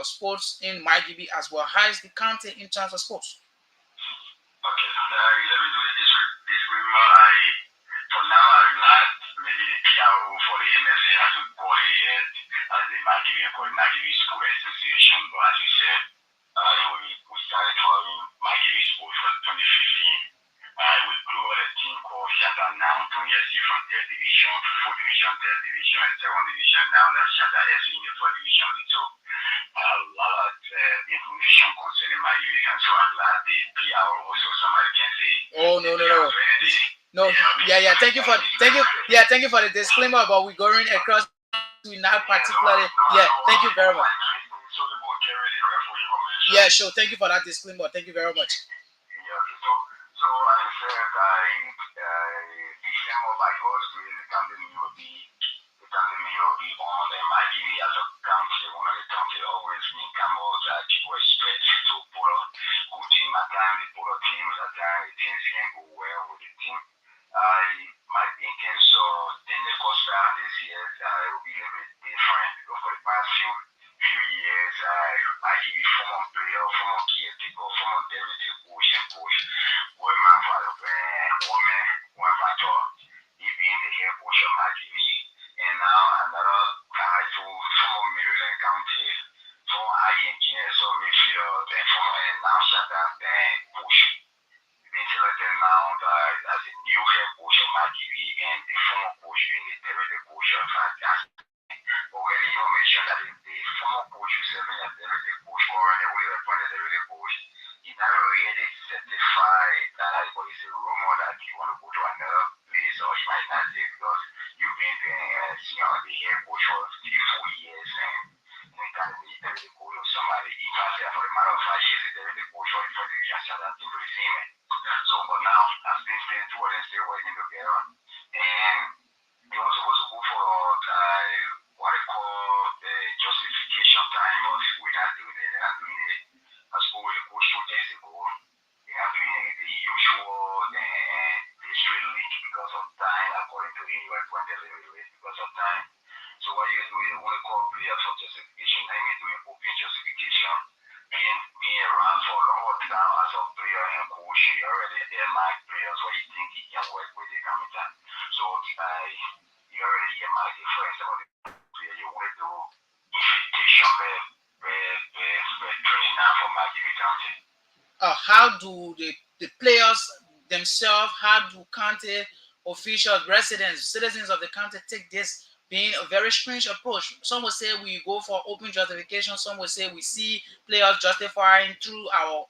sports in Maigibi as well. How is the county in terms of sports? Okay, let me do the disclaimer. For now, I not maybe the PRO for the MSA has to call it yet as the Magibi School Association, but as you said, we started following Magibi School for 2015. We grew the team called Siapha now, 2 years from third division, fourth division, third division, and second division. Now that Siapha is in the fourth division. So a lot of information concerning my division. So I'm glad the PR also somebody can say. Oh no. Yeah. Thank you for the disclaimer. But we're going across to not particularly. Yeah, thank you very much. Yeah, sure. Thank you for that disclaimer. Thank you very much. Yeah, so I said December by God's grace, the company will be on and my TV as a country, one of the country always been come out that people expect to put a good team at time, they put a team at time, the things can go well with the team. My thinking so then the cost start this year it will be a little bit different because for the past few years I give former player, former caretaker, former deputy coach and coach, where my father woman, one factor, he being the head coach of my TV. And now another guy from Maryland County, from high engineer, so Mayfield, and from now shut down and push. Been selected now as a new head coach of my TV and the former coach being the territory coach of that. But when you mention that the former coach who's serving as territory coach currently we appointed territory coach, he not really certified that but it's a rumor that you want to go to another place or he might not say because you've been the head coach for 3-4 years and we can't be the coach of somebody. In fact, for a matter of 5 years, the coach for the shut down into the same. So, but now, as things stand, two of them still working together. And they were supposed to go for what they call the justification time, but we're not doing it. They're not doing it. I spoke with the coach 2 days ago. They're not doing it the usual district league because of time, according to him, you were appointed because of time. So what you do is you want to call players for justification. Let me doing open justification. Being around for a long time as a player and coach, you already earmark players what you think he can work with the coming time. So you already earmark the first some of the players you want to do invitation by training now for my County. how do the players themselves, how do county officials, residents, citizens of the county take this being a very strange approach? Some will say we go for open justification. Some will say we see players justifying through our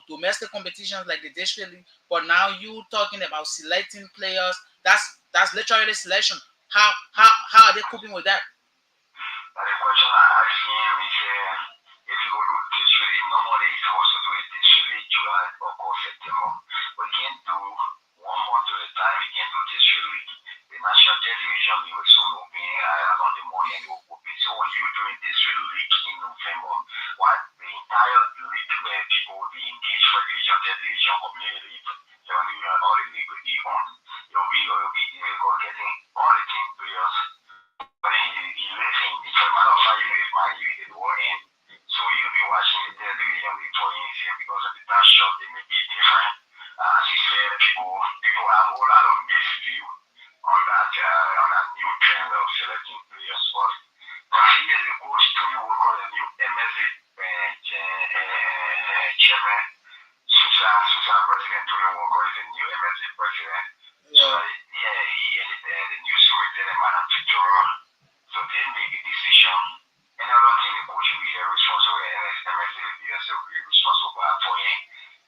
domestic competitions like the district league. But now you talking about selecting players. That's literally selection. How are they coping with that? But the question I asked him is, if you go do district league, normally it's supposed to do it district league July, August, September. But you can do 1 month at a time. You can do district league. The national television we will soon open along the morning. They will open. So when you doing district league in November, what the entire league where people will be engaged for division, television, community league, so when you all the league will be on. You'll be getting all the team players. But then you listen, it's a matter of fact, you live my you did war in. So you'll be watching the television before you see because of the time shot, they may be different. As you said, people have a whole lot of mixed view on that new trend of selecting players. But he is the coach to you work on the new MSA chairman. Susan President Tony Walker is the new MSA president. So Yeah. yeah, he and the new superintendent Madam Fitzgerald. So they make a decision. Another thing the coach will be responsible and MSA will be responsible for him.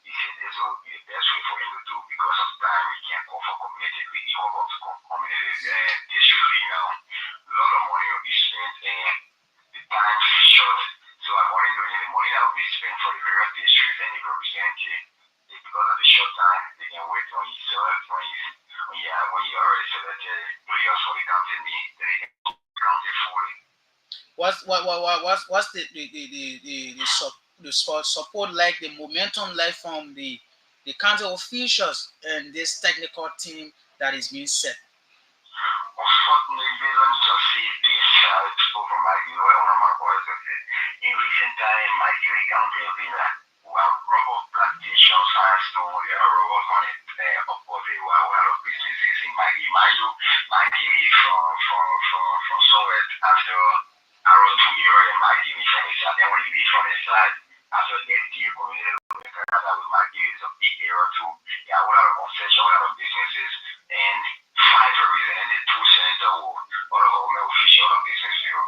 He said this will be the best way for him to do because of time he can't call for community league, he call for community district league now. A lot of money will be spent and the time short. So according to him, the money that will be spent for the various districts and the representative, because of the short time, they can wait when he select when he already selected players for the county league, then they can county fully. What's the support like, the momentum like from the county officials and this technical team that is being set? Unfortunately, let me just say this. I spoke from my one of my boys of it. In recent time, my Gary County have been well, rubber plantation, firestone, there are rubbers on it. Of course, there were a lot of businesses in Maggie. Mind you, Maggie from somewhere after Arrow to Euro and Maggie from the side. Then when you leave from the side, after SDU community, Canada with Maggie is a big area too. Yeah, a lot of concession, a lot of businesses. And five represented two senator or all of our official of business bureau.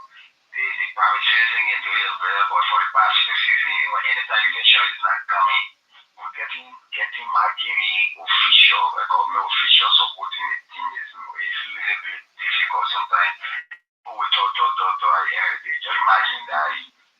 The private citizen can do it better, but for the past 6 seasons, anytime election is not coming, we're getting Magiri official, a government official supporting the team is a little bit difficult. Sometimes people will talk at the end of the day. Just imagine that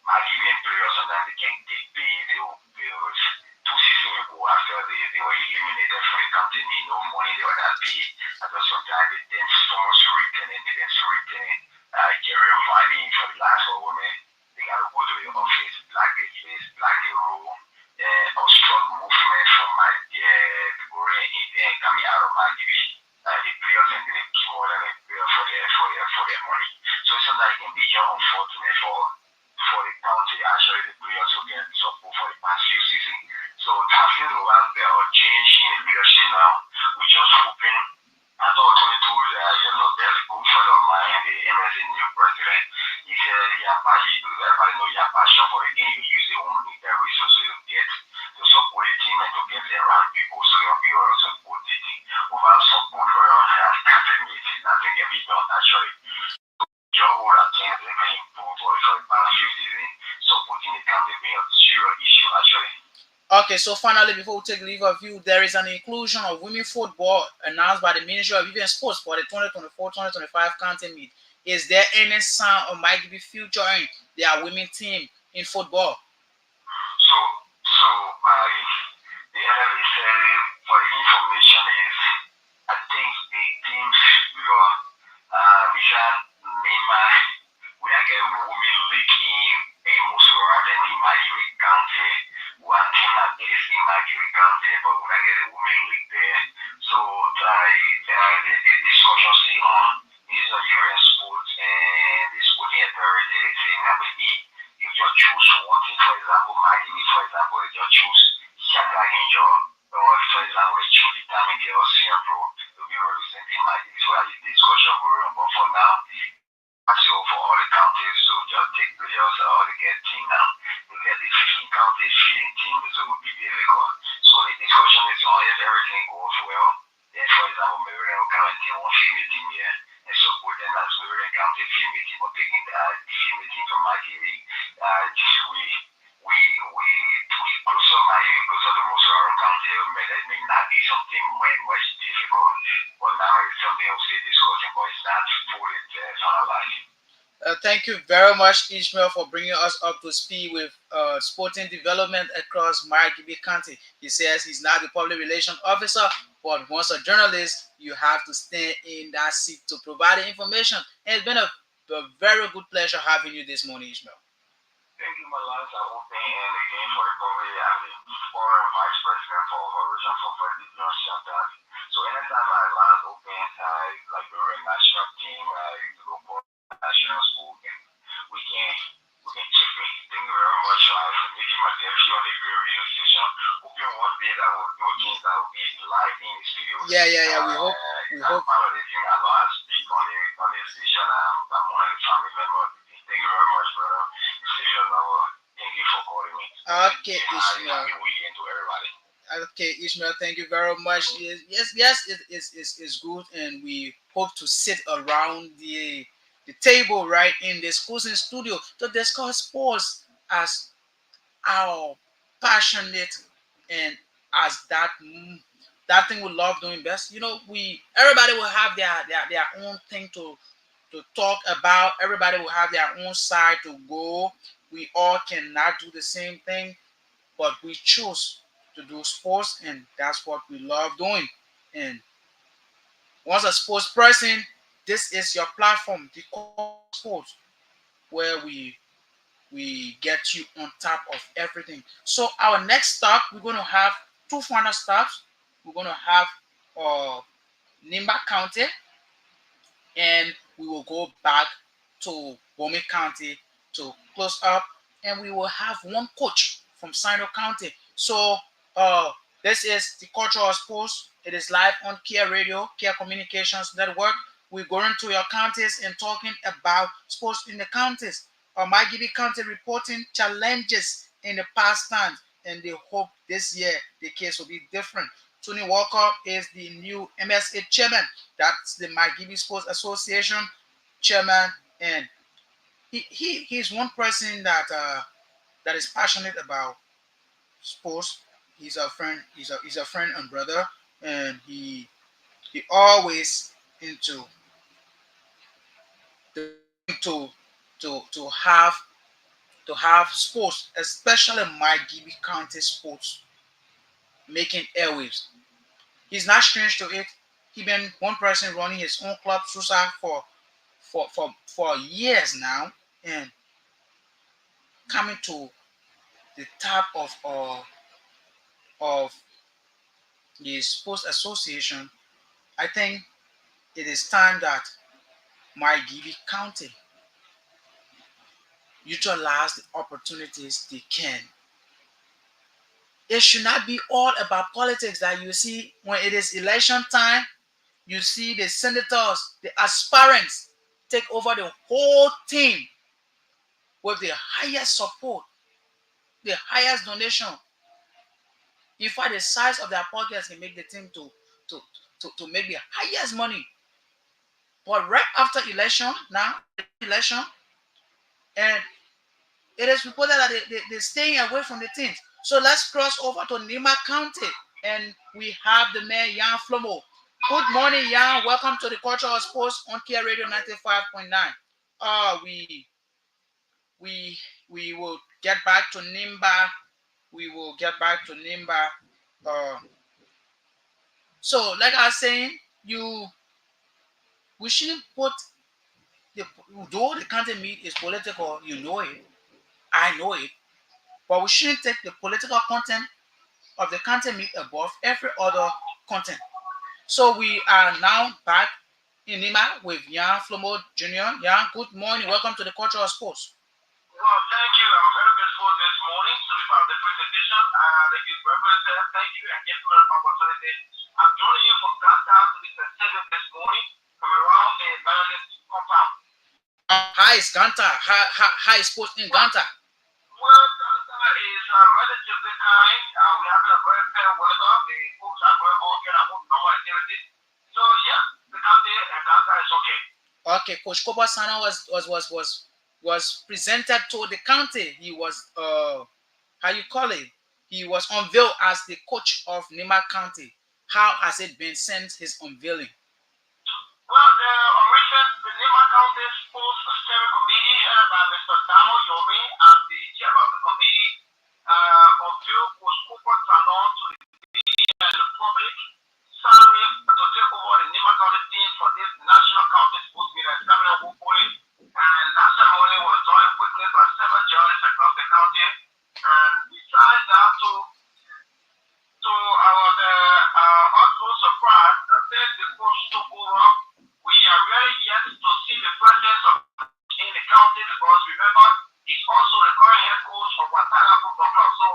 Magirian players sometimes they can't take pay, they was 2 seasons ago after they were eliminated from the company, no money, they were not paid. After some time, they then someone to return and they then to return. Jerry money for the last woman. They got to go to the office, black the face, black the rule, a strong movement from my people coming out of my TV, the players and the keep all them for their money. So sometimes it can be just unfortunate for the country, actually the players who get support for the past few seasons. So things will have change in the leadership now. We're just hoping. I thought 22 there's a good friend of mine, the MSC new president. He said everybody know your passion for the game. You use your own military resources to get to support the team and to get the right people so you'll be able to support the team. Without support for your cabinet, nothing can be done actually. Your whole chance they can improve for the past few seasons, supporting the campaign being a serious issue actually. Okay, so finally, before we take leave of you, there is an inclusion of women football announced by the Ministry of Youth and Sports for the 2024-2025 county meet. Is there any sign of might be featuring their women team in football? So the enemy said for the information is I think the teams we shall we are getting women league in Musora and in Magiri County. One team that is in Magiri County, but we are getting women league there. So the discussion still on is on your sports and the sporting authority is saying that maybe you just choose one thing, for example, Magiri, for example, you just choose Siapha Injure, or for example, you choose determine the Ocean Pro to be representing Magiri. So that is discussion going on. But for now, so for all the counties, so just take players or the get team now. We get the 15 counties feeding team, so it may not be something much difficult, but now it's something we'll still discussing, but it's not fully finalized. Thank you very much, Ishmael, for bringing us up to speed with sporting development across Margibi County. He says he's not the public relation officer, but once a journalist, you have to stand in that seat to provide the information. And it's been a very good pleasure having you this morning, Ishmael. Thank you, my last open and again for the COVID. I'm the foreign vice president for Operation for First Division Shelter. So anytime I last open, I like we're a national team, local national school, and we can we can check me. Thank you very much for making my debut on the great radio station. Hoping one day that will no things that will be live in the studio. Yeah. We hope. We I'm hope. part of the team. I know I speak on the station. I'm one of the family members. Thank you very much, brother. Thank you for calling me. Okay, Ishmael. Happy weekend to everybody. Okay, Ishmael, thank you very much. Yes, it's good, and we hope to sit around the table right in the schools and studio to discuss sports as our passionate and as that thing we love doing best. You know, we everybody will have their own thing to talk about. Everybody will have their own side to go. We all cannot do the same thing, but we choose to do sports, and that's what we love doing. And once a sports person, this is your platform, the culture of sports, where we get you on top of everything. So our next stop, we're going to have two final stops. We're going to have uh, Nimba County, and we will go back to Bome County to close up, and we will have one coach from Sino County. So uh, this is the Cultural Sports. It is live on Kear Radio, Kear Communications Network. We're going to your counties and talking about sports in the counties. Margibi County reporting challenges in the past times, and they hope this year the case will be different. Tony Walker is the new MSA chairman. That's the Margibi Sports Association chairman, and he's one person that is passionate about sports. He's a friend. He's a friend and brother, and he always into developing to have sports, especially Margibi County sports, making airwaves. He's not strange to it. He been one person running his own club, Susa, for years now, and coming to the top of the sports association. I think it is time that Margibi County utilize the opportunities they can. It should not be all about politics that you see when it is election time. You see the senators, the aspirants take over the whole team with the highest support, the highest donation. In fact, the size of their pockets can make the team to, to make the highest money. But right after election, now after election, and it is reported that they're staying away from the teams. So let's cross over to Nima County, and we have the mayor, Jan Flomo. Good morning, Jan. Welcome to the Cultural Sports on Kia Radio 95.9. We we we will get back to Nimba. We will get back to Nimba. Uh, so, like I was saying, we shouldn't put the though the county meet is political. You know it. I know it. But we shouldn't take the political content of the content meet above every other content. So we are now back in Nima with Jan Flomo Jr. Jan, good morning. Welcome to the Cultural Sports. Well, thank you. I'm very grateful this morning to be part of the presentation. Thank you, represent. Thank you, and give me an opportunity. I'm joining you from downtown to be specific this morning from around the Maryland compound. How is Ganta? How is sports in Well, Ganta? well, downtown is relatively kind. We're having a very fair weather. The folks are very okay at home, normal activities. So, yeah, the county and downtown is okay. Okay, Coach Kobasana was presented to the county. He was how you call it? he was unveiled as the coach of Nima County. How has it been since his unveiling? Well, the Lima County Sports Steering Committee, headed by Mr. Damo Yobe, as the chairman of the committee, unveiled Coach Cooper Talon to the media and the public, signing to take over the Lima County team for this national county sports meet that's coming up hopefully. And that ceremony was done and witnessed by several journalists across the county. And besides that, to our utmost surprise, since the coach took over, we are really yet to see the presence of in the county because remember, he's also the current head coach of Watala Football Club. So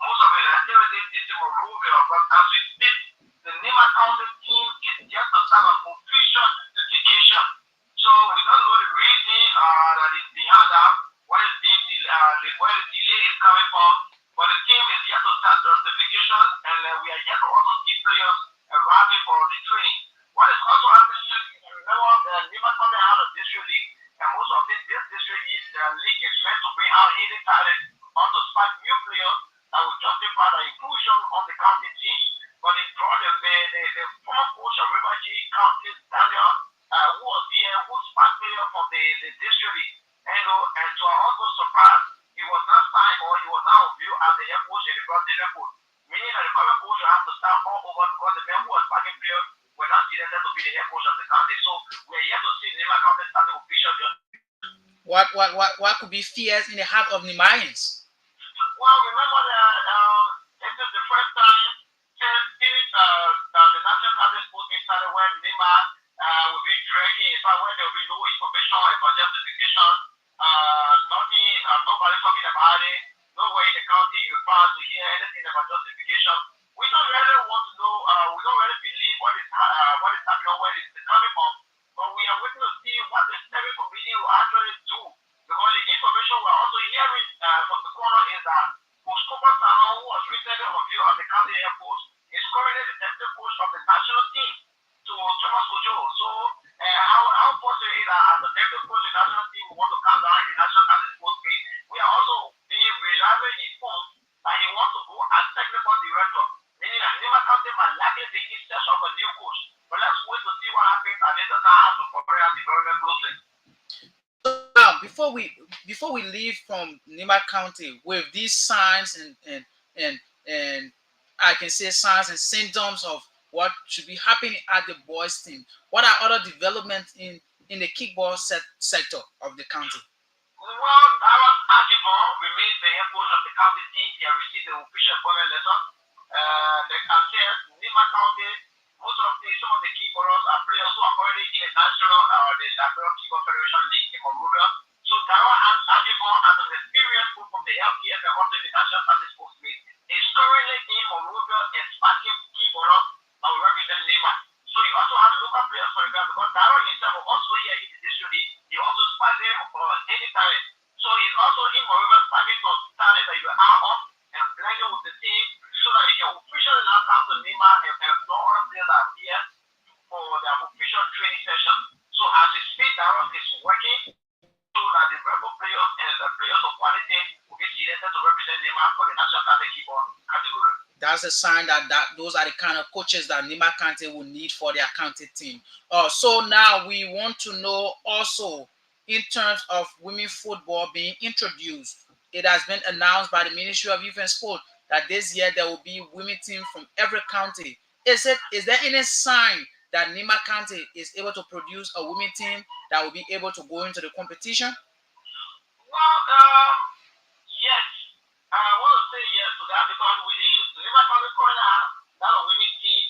most of the activities is in Monrovia, but as we speak, the Nima County team is yet to start an official certification. So we don't know the reason that is behind that, what is being where the delay is coming from. But the team is yet to start the certification, and we are yet to also see players arriving for the training. What is also happening is, remember, Nima County had a district league, and most of this district league is meant to bring out hidden talent or to spark new players that will justify the inclusion on the county team. But the former coach of River G County, Daniel, who was here, who sparked players from the district league, and to our also surprise, he was not signed or he was not viewed as the head coach in the first Liverpool. Meaning that the current coach will have to start all over because the men who was backing players were not selected to be the head coach of the county. So we're yet to see Nima County start the official journey. What could be fears in the heart of Nimarians? Well, remember that this is the first time since the National County Sports Meet started when Nima will be dragging, in fact, when there will be no information about justification, nothing, nobody talking about it, nowhere in the county you pass to hear anything about justification. We don't really want to know, we don't really believe what is happening or where it is coming from, but we are waiting to see what the steering committee will actually do. Because the information we're also hearing from the corner is that Coach Cooper Sano, who was recently unveiled as the county head coach, is currently the deputy coach of the national team to Thomas Kojo. So how possible is that as the deputy coach of the national team, we want to come down in the national county sports meet? We are also being reliably informed that he wants to go as technical director, meaning that Nima County might likely be in search of a new coach. But let's wait to see what happens and later time as to cover our development closely. So now, before we leave from Nima County with these signs and I can say signs and symptoms of what should be happening at the boys team, what are other developments in the kickball sector of the county? Well, Darren Akibon remains the head coach of the county team. He has received the official appointment letter. Like I said, Nima County, some of the key borrowers are players who are currently in the national, the Liberia Kickball Federation League in Monrovia. So Darren Akibon, as an experienced coach from the LPF and also the National County Sports Meet, is currently in Monrovia and sparking key borrowers that will represent Nima. So he also has local players for example, because Darren himself was also here in the district league. He also sparking any talent. So he's also in Monrovia sparking some talent that you are up and blending with the team so that he can officially now come to Nima and know other players that are here for their official training session. So as we speak, Darren is working so that the rebel players and the players of quality will be selected to represent Nima for the national county keyboard category. That's a sign that those are the kind of coaches that Nima County will need for their county team. So now we want to know also in terms of women football being introduced. It has been announced by the Ministry of Youth and Sport that this year there will be women team from every county. Is there any sign that Nima County is able to produce a women team that will be able to go into the competition? Well, yes. I want to say yes to that because the Nima County currently have that of women team.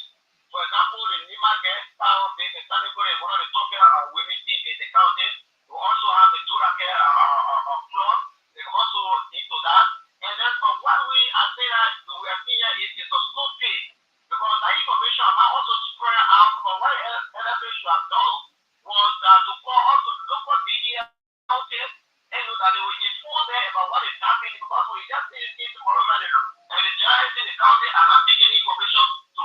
For example, the Nima Guest Power based in Sanico is one of the top women teams in the county. We also have the Durake club. They also into that. And then from what we are saying that we are seeing here is it's a slow pace. Because that information are now also spread out because what LFA should have done was to call also local media outlets and know that they will inform them about what is happening because we just see it tomorrow and the giants in the county are not taking information to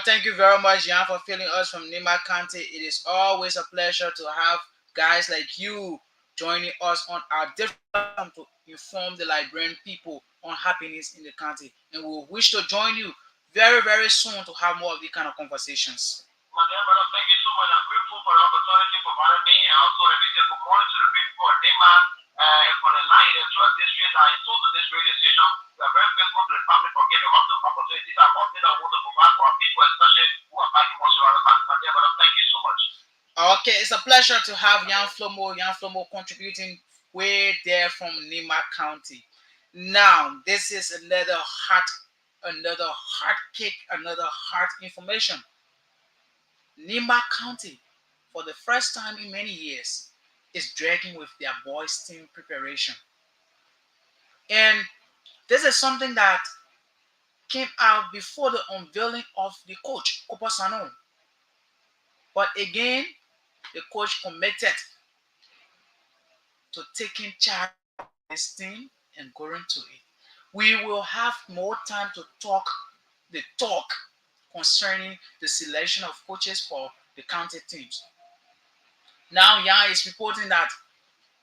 Thank you very much, Jan, for filling us from Nima County. It is always a pleasure to have guys like you joining us on our different platform to inform the Liberian people on happenings in the county. And we wish to join you very, very soon to have more of these kind of conversations. My dear brother, thank you so much. I'm grateful for the opportunity provided me, and also let me say good morning to the people of Nema and for the line and 12 districts are installed to this radio station. We are very grateful to the family for giving us the opportunity. These are something that we want to provide for our people, especially who are back in Montreal. My dear brother, thank you so much. Okay, it's a pleasure to have Jan Flomo contributing way there from Nima County. Now, this is another heart kick, another heart information. Nima County, for the first time in many years, is dragging with their boys' team preparation. And this is something that came out before the unveiling of the coach, Kopasano. But again, the coach committed to taking charge of this team and going to it. We will have more time to talk concerning the selection of coaches for the county teams. Now, Yan is reporting that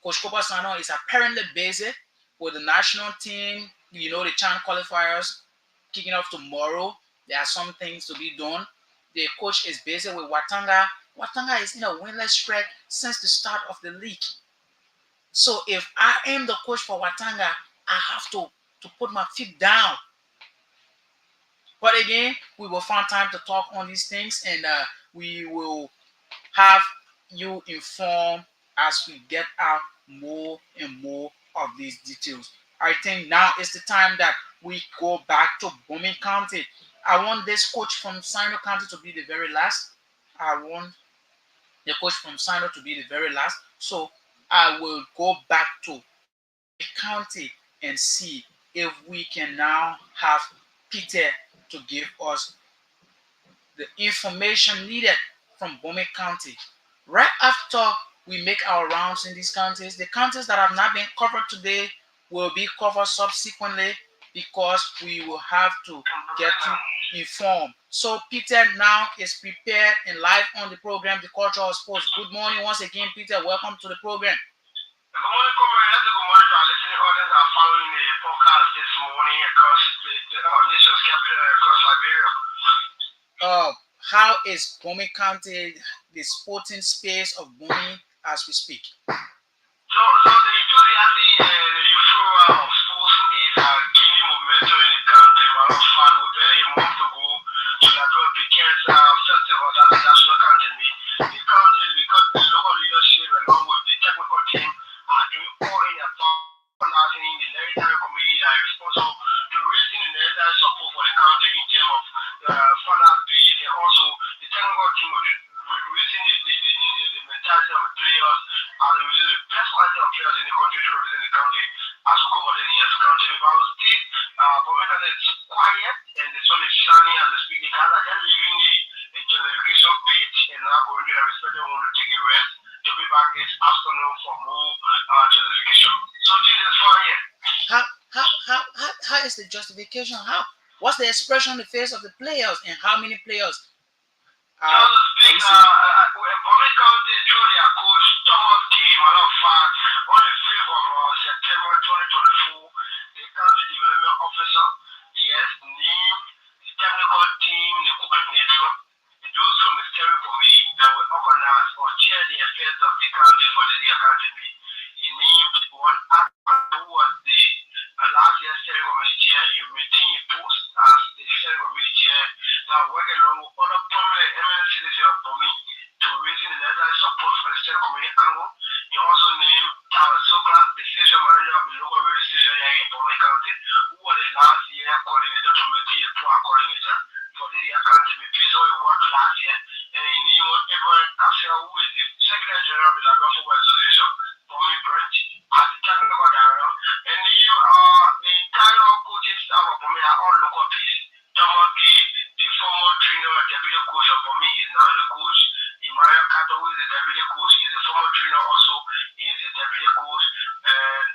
Coach Kopasano is apparently busy with the national team. The Chan qualifiers kicking off tomorrow. There are some things to be done. The coach is busy with Watanga. Watanga is in a winless streak since the start of the league. So if I am the coach for Watanga, I have to put my feet down. But again, we will find time to talk on these things, and we will have you informed as we get out more and more of these details. I think now is the time that we go back to Booming County. I want this coach from Sino County to be the very last. I want the coach from Sino to be the very last. So I will go back to Booming County and see if we can now have Peter to give us the information needed from Bome County. Right after we make our rounds in these counties, the counties that have not been covered today will be covered subsequently because we will have to get you informed. So Peter now is prepared and live on the program, The Culture of Sports. Good morning once again, Peter. Welcome to the program. Good morning, comrades. Good morning to our listening audience that are following the podcast this morning across our nation's capital and across Liberia. How is Bome County, the sporting space of Bome as we speak? So the enthusiasm and the euphoria of sports is gaining momentum in the country. Matter of fact, we're barely a month to go to the Weekends Festival, that's the national country meet. The country, because the local leadership along with the technical team are doing all in their power, organizing the necessary committee that is responsible to raising the necessary support for the country in terms of finance base and also the technical team will be raising the mentality of the players and really the best quality of players in the country to represent the country as we go over the years country. If I was still Pomekane is quiet and the sun is shining as they speak, the guys are just leaving the justification page and now going to the respective one to take a rest to be back this afternoon for more justification. So this is fine here. How is the justification? What's the expression on the face of the players and how many players are speak, Bome County through their coach Thomas Kear, matter of fact, on the 5th of September 2024, the county development officer, yes, named the technical team, the coordinator, and those from the steering committee that will organize or chair the affairs of the county for this year county meeting. He named one actor who was the last year's steering committee chair. He retained a post as the steering committee chair. Now working along with other prominent eminent citizens of Bome to raising the necessary support for the steering committee angle. He also named Tara Sokla, the station manager of the local radio station here in Bome County, who was the last year coordinator to maintain a pro coordinator for the year county meeting. So he worked last year, and he named one Everett Tafel, who is the Secretary General of the Liberia Football Association, Bome branch, as the technical director, and the entire coaching staff of Bome are all local based. Thomas Gay, the former trainer and deputy coach of Bome, is now the coach. Emmanuel Kato, who is the deputy coach, is the former trainer also, is the deputy coach. And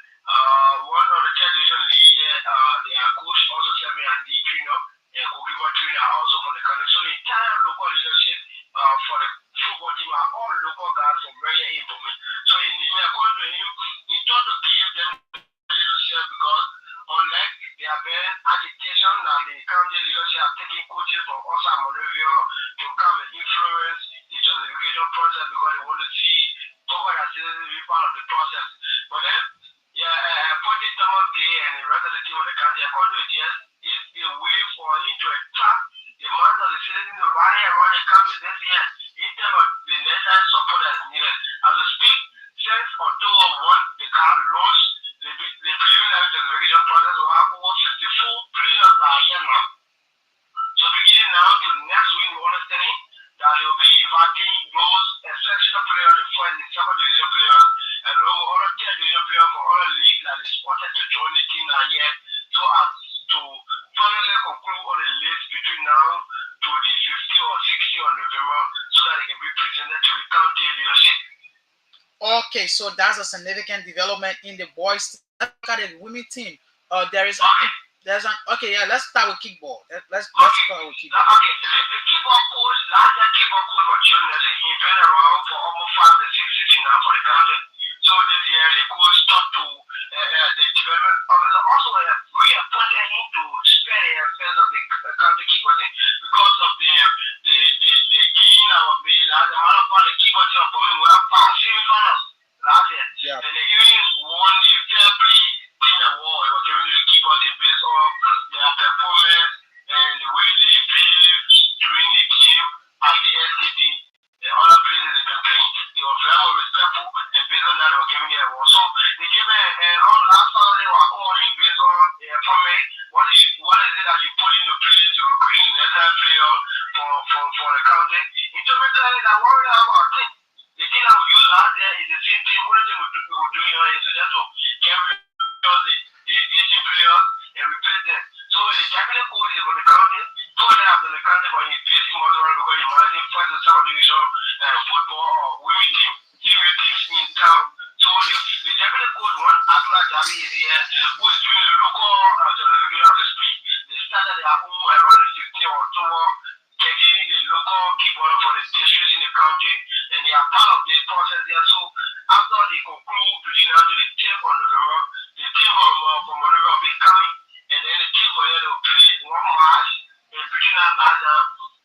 one of the television league, their coach also serving as the trainer, and goalkeeper trainer also from the country. So the entire this year in terms of the necessary support that is needed. As we speak, since October 1, the car launched the preliminary certification process will have over 54 players that are here now. So beginning now to next week, we understanding that they will be inviting those exceptional players, the first, the second division players, and other third division players for other leagues that is wanted to join the team that year, so as to finally conclude all the list between now to the 15th or 16th of November, so that they can be presented to the county leadership. Okay, so that's a significant development in the boys team. Let's look at the women team. There's an okay, yeah. Let's start with kickball. Let's start with kickball. Okay, the kickball coach, last year kickball coach was John Nelson. He's been around for almost 5 to 6 seasons now for the county. So this year the coach talked to the development officer. Also, reappointed him to spare the affairs of the county kickball team because of the gain that was made last year. Man of the kickball team of Bombay were found semi-finals last year, Yeah. and they even won the fair play team award. It was given to the kickball team based on their performance and the way they behave during the game at the SCD and other places they've been playing. They were very much respectful, and based on that, they were giving the award. So they gave it, and on last Saturday, they were calling based on the performance. What is it that you put into place to recruit the necessary player for the county? He told me clearly that what we have our team. The thing that we used last year is the same thing. Only thing we're doing here is to just to get rid of the Asian players and replace them. So the cabinet coach is from the county. Two of them have done the county, but he's basically more because he's managing first and second division football or women team, female teams in town. So the cabinet coach, one Abdullah Jabi is here, who is doing the local certification of the street. They started their own around the 15th of October, getting the local keyboard for the districts in the county, and they are part of this process there. So after they conclude between now to the 10th of November, the team from Monrovia will be coming, and then the team for here they will play one match, and between that match,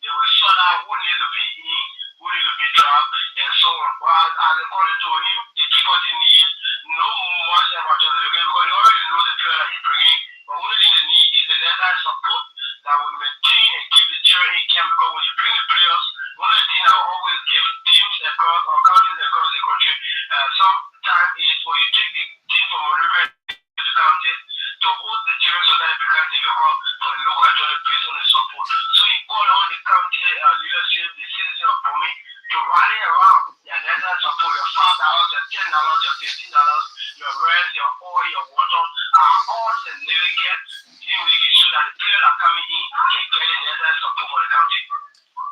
they will sort out who needs to be in, who needs to be dropped, and so on. But as according to him, the keyboard team needs no much about justification because he already knows the player that he's bringing, but only thing they need is the necessary support that will maintain and keep the children in camp because when you bring the players, one of the things I will always give teams across or counties across the country, sometimes is when you take the team from Monrovia to the county to host the children so that it becomes difficult for the local authority based on the support. So he called on the county leadership, the citizens of Bomi, to rally around their necessary support, your $5, your $10, your $15, your rent, your oil, your water, are all significant in making sure that the players that are coming in can get the necessary support for the county.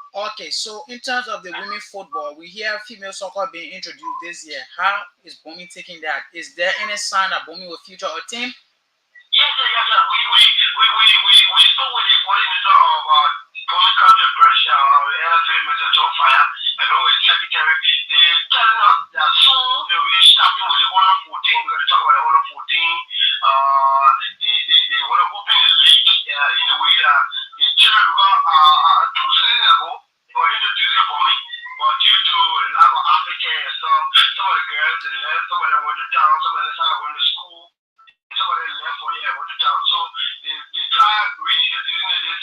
Okay, so in terms of the women football, we hear female soccer being introduced this year. How is Bomi taking that? Is there any sign that Bomi will feature a team? Yes, sir, yes, sir. We spoke with the coordinator of Bomi County Brush, LFA, Mr. John Fire, along with secretary. They telling us that soon they'll be starting with the Honor 14. We're going to talk about the Honor 14. They want to open the league in a way that the children, because 2 seasons ago, they were introducing for me, but due to the lack of African and stuff, some of the girls they left, some of them went to town, some of them started going to school, and some of them left for year and went to town. So they try reintroducing it this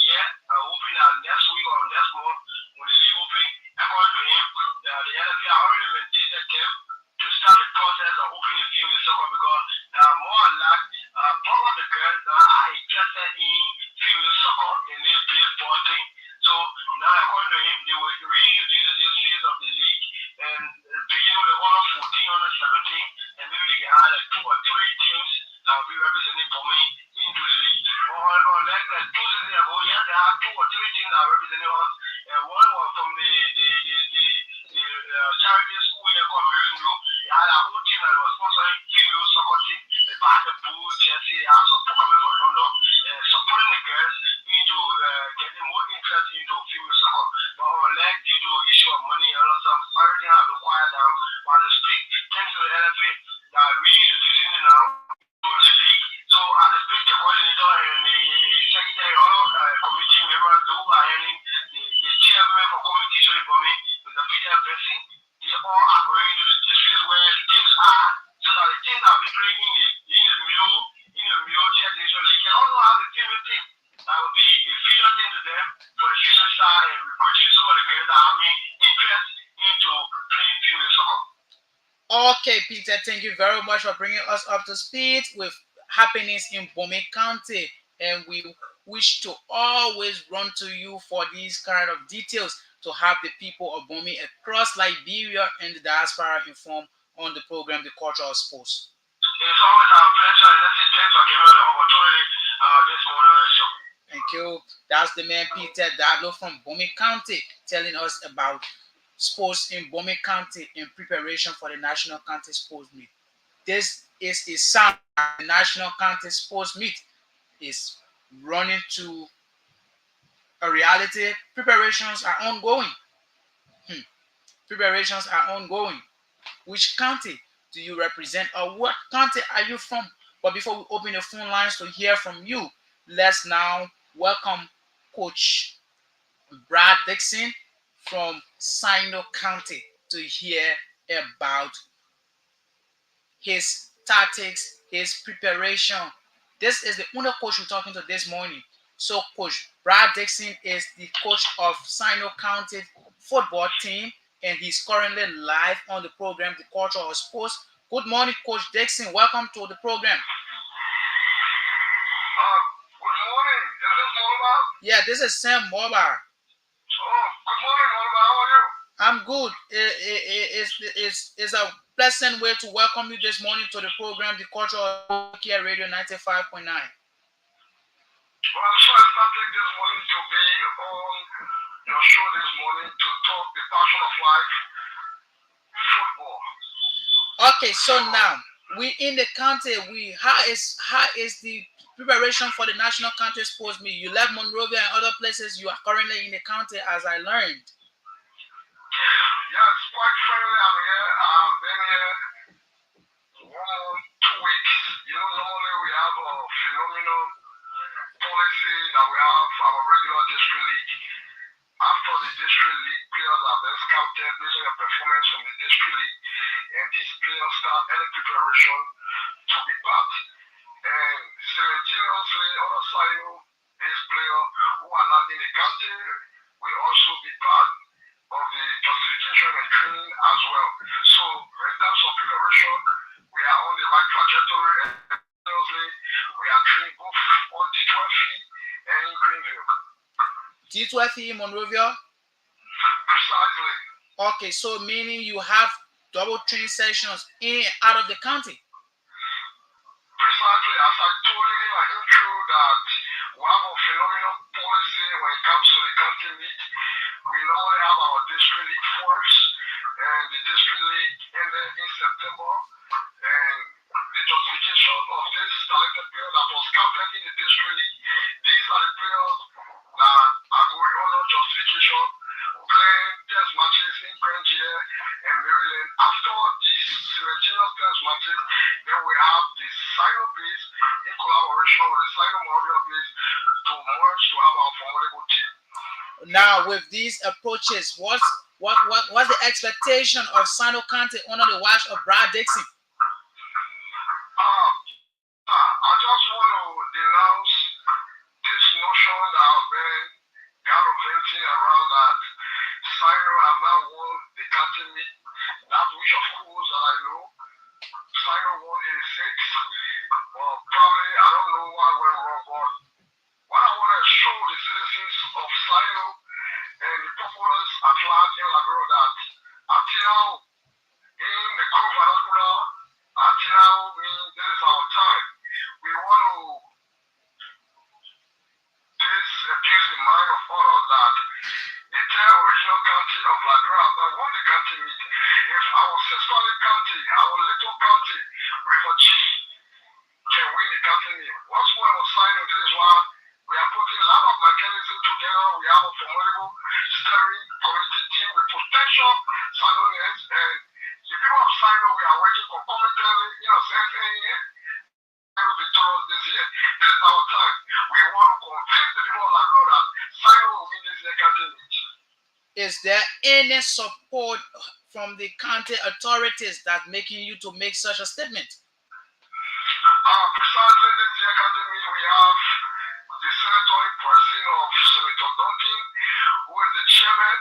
year, hoping that next week or next month when the league open, according to him, the NFA already mandated them to start the process of opening the field with soccer because more or less, both of the girls now are interested in female soccer and they play ball team. So now, according to him, they will reintroduce this phase of the league and begin with the Honor 14, Honor 17, and maybe they can add like 2 or 3 teams that will be representing Bomi into the league. Or like 2 seasons ago, yes, they have 2 or 3 teams that are representing us. One was from the charity school here called Marine Blue. They had a whole team that was sponsoring female soccer team. They had the pool, Chelsea, they had support coming from London, supporting the girls into getting more interest into female soccer. But unlike due to issue of money and other stuff, everything has been quiet down. But the speak, thanks to the LFA, that are reintroducing it now to the league. So as the speak, the coordinator and the secretary, all committee members who are heading the chairman for competition for me with the media person, they all are going to the districts where teams are, so that the teams that we playing in the mule championship league can also have a female team that will be a feeder team to them for the future star and recruiting some of the girls that that have interest into playing field soccer. Okay, Peter, thank you very much for bringing us up to speed with happenings in Bome County. And we wish to always run to you for these kind of details to have the people of Bome across Liberia and the diaspora informed on the program, The Culture of Sports. It's always our pleasure, and let's say thanks for giving us the opportunity this morning on the show. Thank you. That's the man Peter Dado from Bome County telling us about sports in Bome County in preparation for the National County Sports Meet. This is a sign that the National County Sports Meet is running to a reality. Preparations are ongoing. Hmm. Preparations are ongoing. Which county do you represent or what county are you from? But before we open the phone lines to hear from you, let's now welcome Coach Brad Dixon from Sino County to hear about his tactics, his preparation. This is the owner coach we're talking to this morning. So, Coach Brad Dixon is the coach of Sino County football team, and he's currently live on the program, The Culture of Sports. Good morning, Coach Dixon. Welcome to the program. Good morning. Is this Mulbah? Yeah, this is Sam Mulbah. Oh, good morning, Mulbah. How are you? I'm good. It's a pleasant way to welcome you this morning to the program, The Culture of Sports, Kear Radio 95.9. Well, I'm so excited this morning to be on your show this morning to talk the passion of life, football. Okay, so now we in the county. How is the preparation for the National County Sports Meet? You left Monrovia and other places. You are currently in the county, as I learned. Yes, quite friendly. I'm here. I've been here 2 weeks. You know, normally we have a phenomenal policy that we have our regular district league. After the district league, players are then scouted based on your performance from the district league, and these players start early preparation to be part. And simultaneously, other side, these players who are not in the county will also be part of the justification and training as well. So, in terms of preparation, we are on the right trajectory, and simultaneously, we are training both on D12 and in Greenville. D12 in Monrovia. Precisely. Okay, so meaning you have double training sessions in and out of the county. Precisely, as I told you in my intro, that we have a phenomenal policy when it comes to the county meet. We normally have our district league first, and the district league ended in September, and the justification of this talented player that was scouted in the district league, these are the players that are going under justification, playing test matches in Greenville and Maryland. After these simultaneous test matches, then we have the Sino base in collaboration with the Sino Montreal base to merge to have our formidable team. Now, with these approaches, what's the expectation of Sino County under the watch of Brad Dixon? I just want to denounce this notion that has been gallivanting around that Sino have now won the county meet. That which of course that I know, Sino won 86. Well, probably I don't know what went wrong, but what I want to show the citizens of Sino and the populace at large in Liberia that until now, in the core vernacular, until now means this is our time. We want to disabuse the mind of others that the 10 original county of Liberia have not won the county meet. If our sisterly county, our little county, River Chief, can win the county meet, what's more of a sign of this is why we are putting a lot of mechanisms together. We have a formidable steering community team with potential Salonians, and the people of Sino, we are working concomitantly, saying victorious this year. This is our time. We want to convince the people of Liberia that Sino will win this year county meet. Is there any support from the county authorities that making you to make such a statement? Precisely this year county meet, we have the senator in person of Senator Duncan, who is the chairman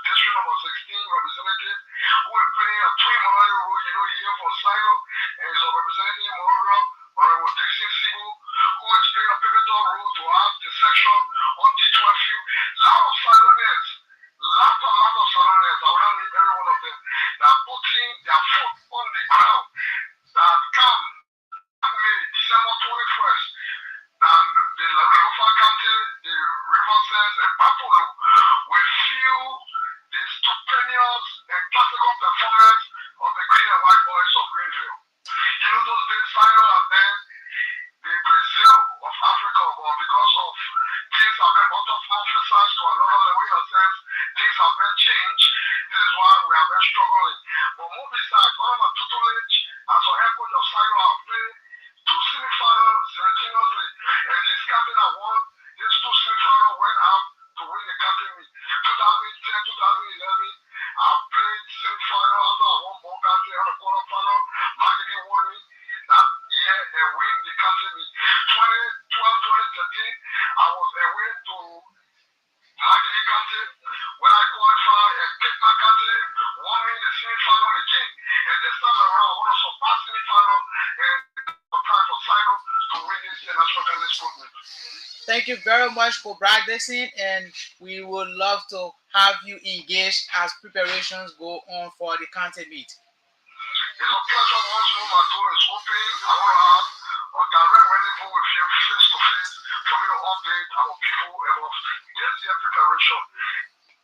district number 16 representative who is playing a twin Malari role, here for Silo, and is representing Moria, Honorable Dixon Sibu, who is playing a pivotal role to have the section on T12 field. Lot of Silonians, lot of Silonians, I will not name every one of them, that are putting their foot on the ground, that come that May, December 21st, that the Lofa County, the River Sense, and Papulu will feel the stupendous and classical performance of the Green and White Boys of Greenville. Those days, Sino have been the Brazil of Africa, but because of things have been out of emphasized to another level in a sense, things have been changed. This is why we have been struggling. But more besides, all my tutelage as a head coach of Sino have played two semifinals simultaneously. And this captain that won these two semifinals went out to win the captain meet. 2010, 2011, I played semifinal after I won both captain on the quarterfinal. Maggie won me that year and win the captain meet. 2012, 2013, I was away to Maggie captain when I qualified and picked my captain, won me the semifinal again. And this time around, I want to surpass semifinal and time for Sino to win this national tennis tournament. Thank you very much for practicing, and we would love to have you engaged as preparations go on for the county meet. It's a pleasure once more. My door is open. I want to have a direct rendezvous with you face to face for me to update our people about this year preparation.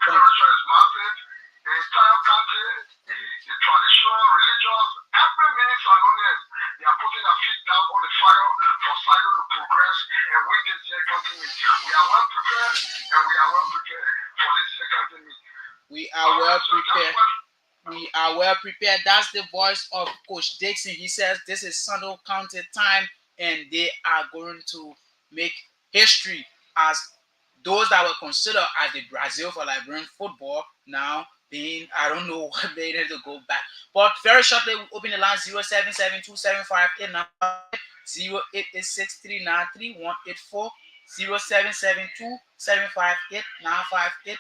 Preparation is massive. The entire country, the traditional, religious, every minute Salonian, they are putting their feet down on the fire for Sino to progress and win this year county meet. We are well prepared and we are well prepared for this year county meet. We are well prepared. We are well prepared. That's the voice of Coach Dixon. He says this is Sando County time, and they are going to make history as those that were considered as the Brazil for Liberian football now being, I don't know what they need to go back. But very shortly, we open the line 0772758958, 0886393184, 0772758958,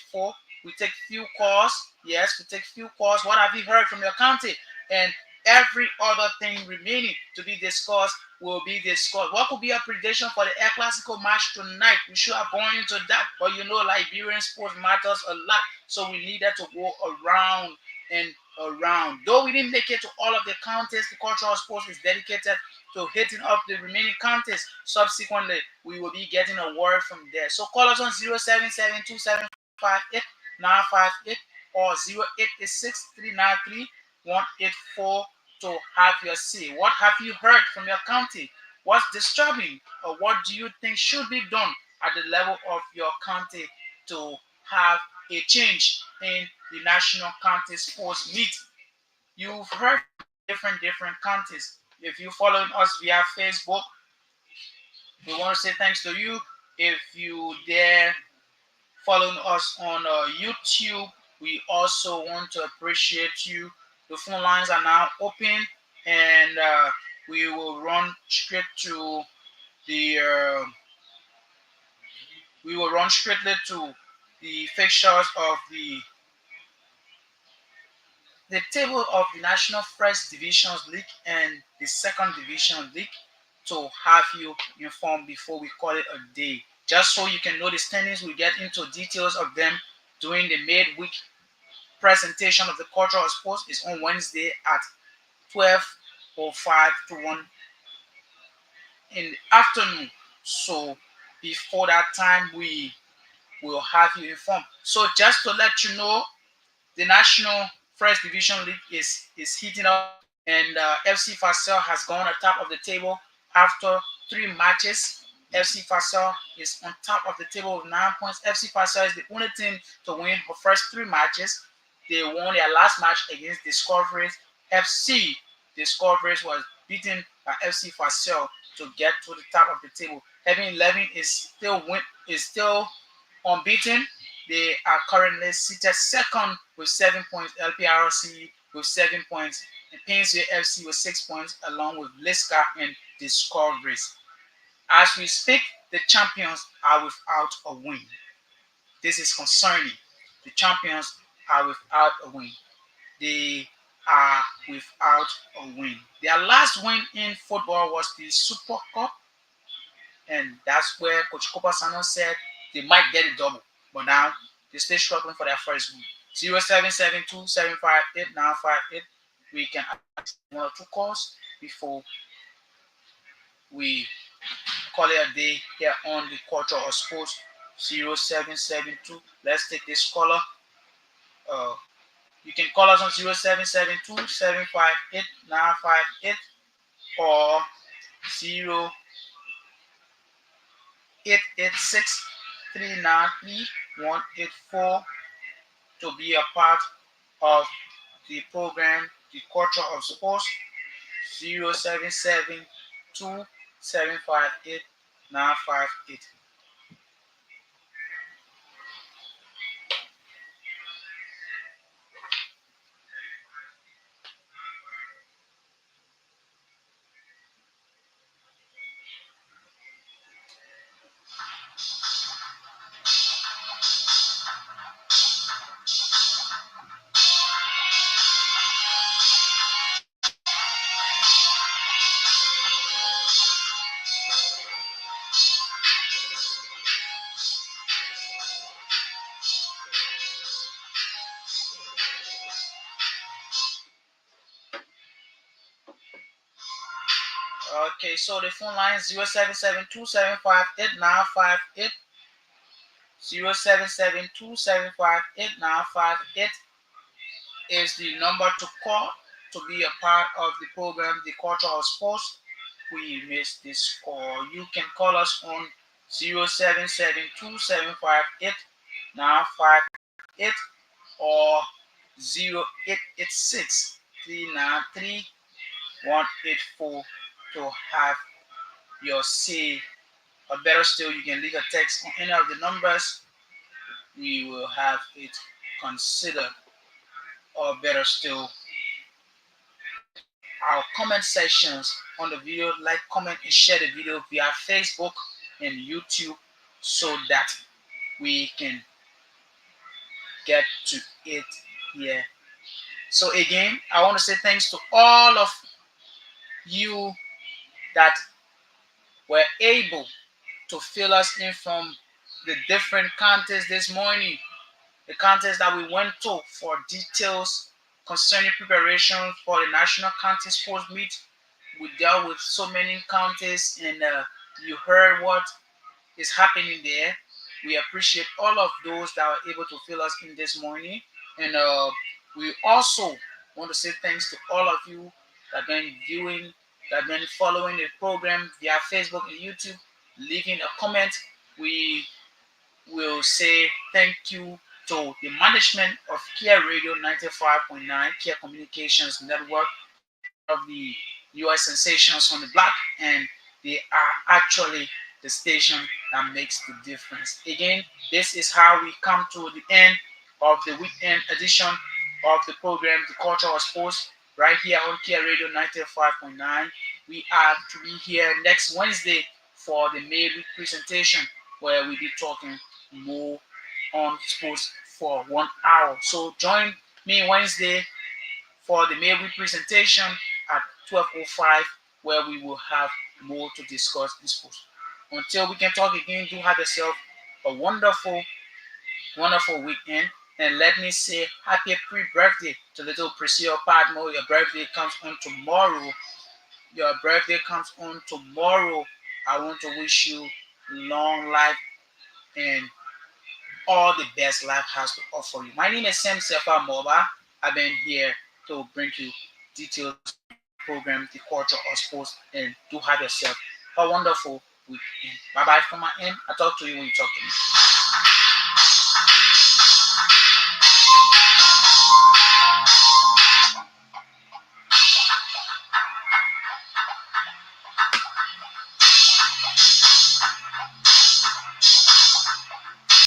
0886393184. We take few calls. Yes, we take few calls. What have you heard from your county? And every other thing remaining to be discussed will be discussed. What could be a prediction for the El Clasico match tonight? We should have gone into that, but Liberian sports matters a lot, so we needed to go around and around. Though we didn't make it to all of the counties, the cultural sports is dedicated to hitting up the remaining counties. Subsequently, we will be getting a word from there. So call us on 0772758958 or 0886393184 to have your say. What have you heard from your county? What's disturbing, or what do you think should be done at the level of your county to have a change in the national county sports meet? You've heard different counties. If you're following us via Facebook, we want to say thanks to you. If you dare following us on YouTube, we also want to appreciate you. The phone lines are now open, and we will run straight to the we will run straightly to the fixtures of the table of the National First Divisions League and the Second Division League to have you informed before we call it a day. Just so you can know the standings, we get into details of them during the midweek presentation of the cultural sports. Is on Wednesday at 12:05 to 1 in the afternoon. So before that time, we will have you informed. So just to let you know, the National First Division League is heating up, and FC Fasel has gone on top of the table after 3 matches. FC Fasel is on top of the table with 9 points. FC Fasel is the only team to win the first 3 matches. They won their last match against Discoveries FC. Discoveries was beaten by FC Fasel to get to the top of the table. Heaven 11 is still unbeaten. They are currently seated second with 7 points. LPRC with 7 points. And Painsville FC with 6 points, along with Liska and Discoveries. As we speak, the champions are without a win. This is concerning. The champions are without a win. They are without a win. Their last win in football was the Super Cup, and that's where Coach Copasano said they might get a double. But now they're still struggling for their first win. 0772758958. We can ask one or two calls before we call it a day here on the Culture of Sports. 0772. Let's take this caller. Uh, you can call us on 0772758958 or 0886 393 to be a part of the program, The Culture of Sports. 0772758958. Okay, so the phone line is 0772758958. 0772758958 is the number to call to be a part of the program, The Culture of Sports. We missed this call. You can call us on 0772758958 or 0886 393 184 to have your say. Or better still, you can leave a text on any of the numbers. We will have it considered. Or better still, check our comment sections on the video. Like, comment, and share the video via Facebook and YouTube so that we can get to it here. So again, I want to say thanks to all of you that were able to fill us in from the different contests this morning. The contest that we went to for details concerning preparation for the National County Sports Meet. We dealt with so many counties, and you heard what is happening there. We appreciate all of those that were able to fill us in this morning. And we also want to say thanks to all of you that have been viewing, that have been following the program via Facebook and YouTube, leaving a comment. We will say thank you to the management of Kear Radio 95.9, Kear Communications Network, one of the US sensations on the block, and they are actually the station that makes the difference. Again, this is how we come to the end of the weekend edition of the program, The Culture of Sports, right here on Kear Radio 95.9. We are to be here next Wednesday for the midweek presentation where we'll be talking more on sports for 1 hour. So join me Wednesday for the midweek presentation at 12:05, where we will have more to discuss in sports. Until we can talk again, do have yourself a wonderful, wonderful weekend. And let me say happy pre-birthday to little Priscilla Padmo. Your birthday comes on tomorrow. Your birthday comes on tomorrow. I want to wish you long life and all the best life has to offer you. My name is Siapha Mulbah. I've been here to bring you details concerning the program, the culture of sports, and do have yourself a wonderful weekend. Bye bye from my end. I'll talk to you when you talk to me.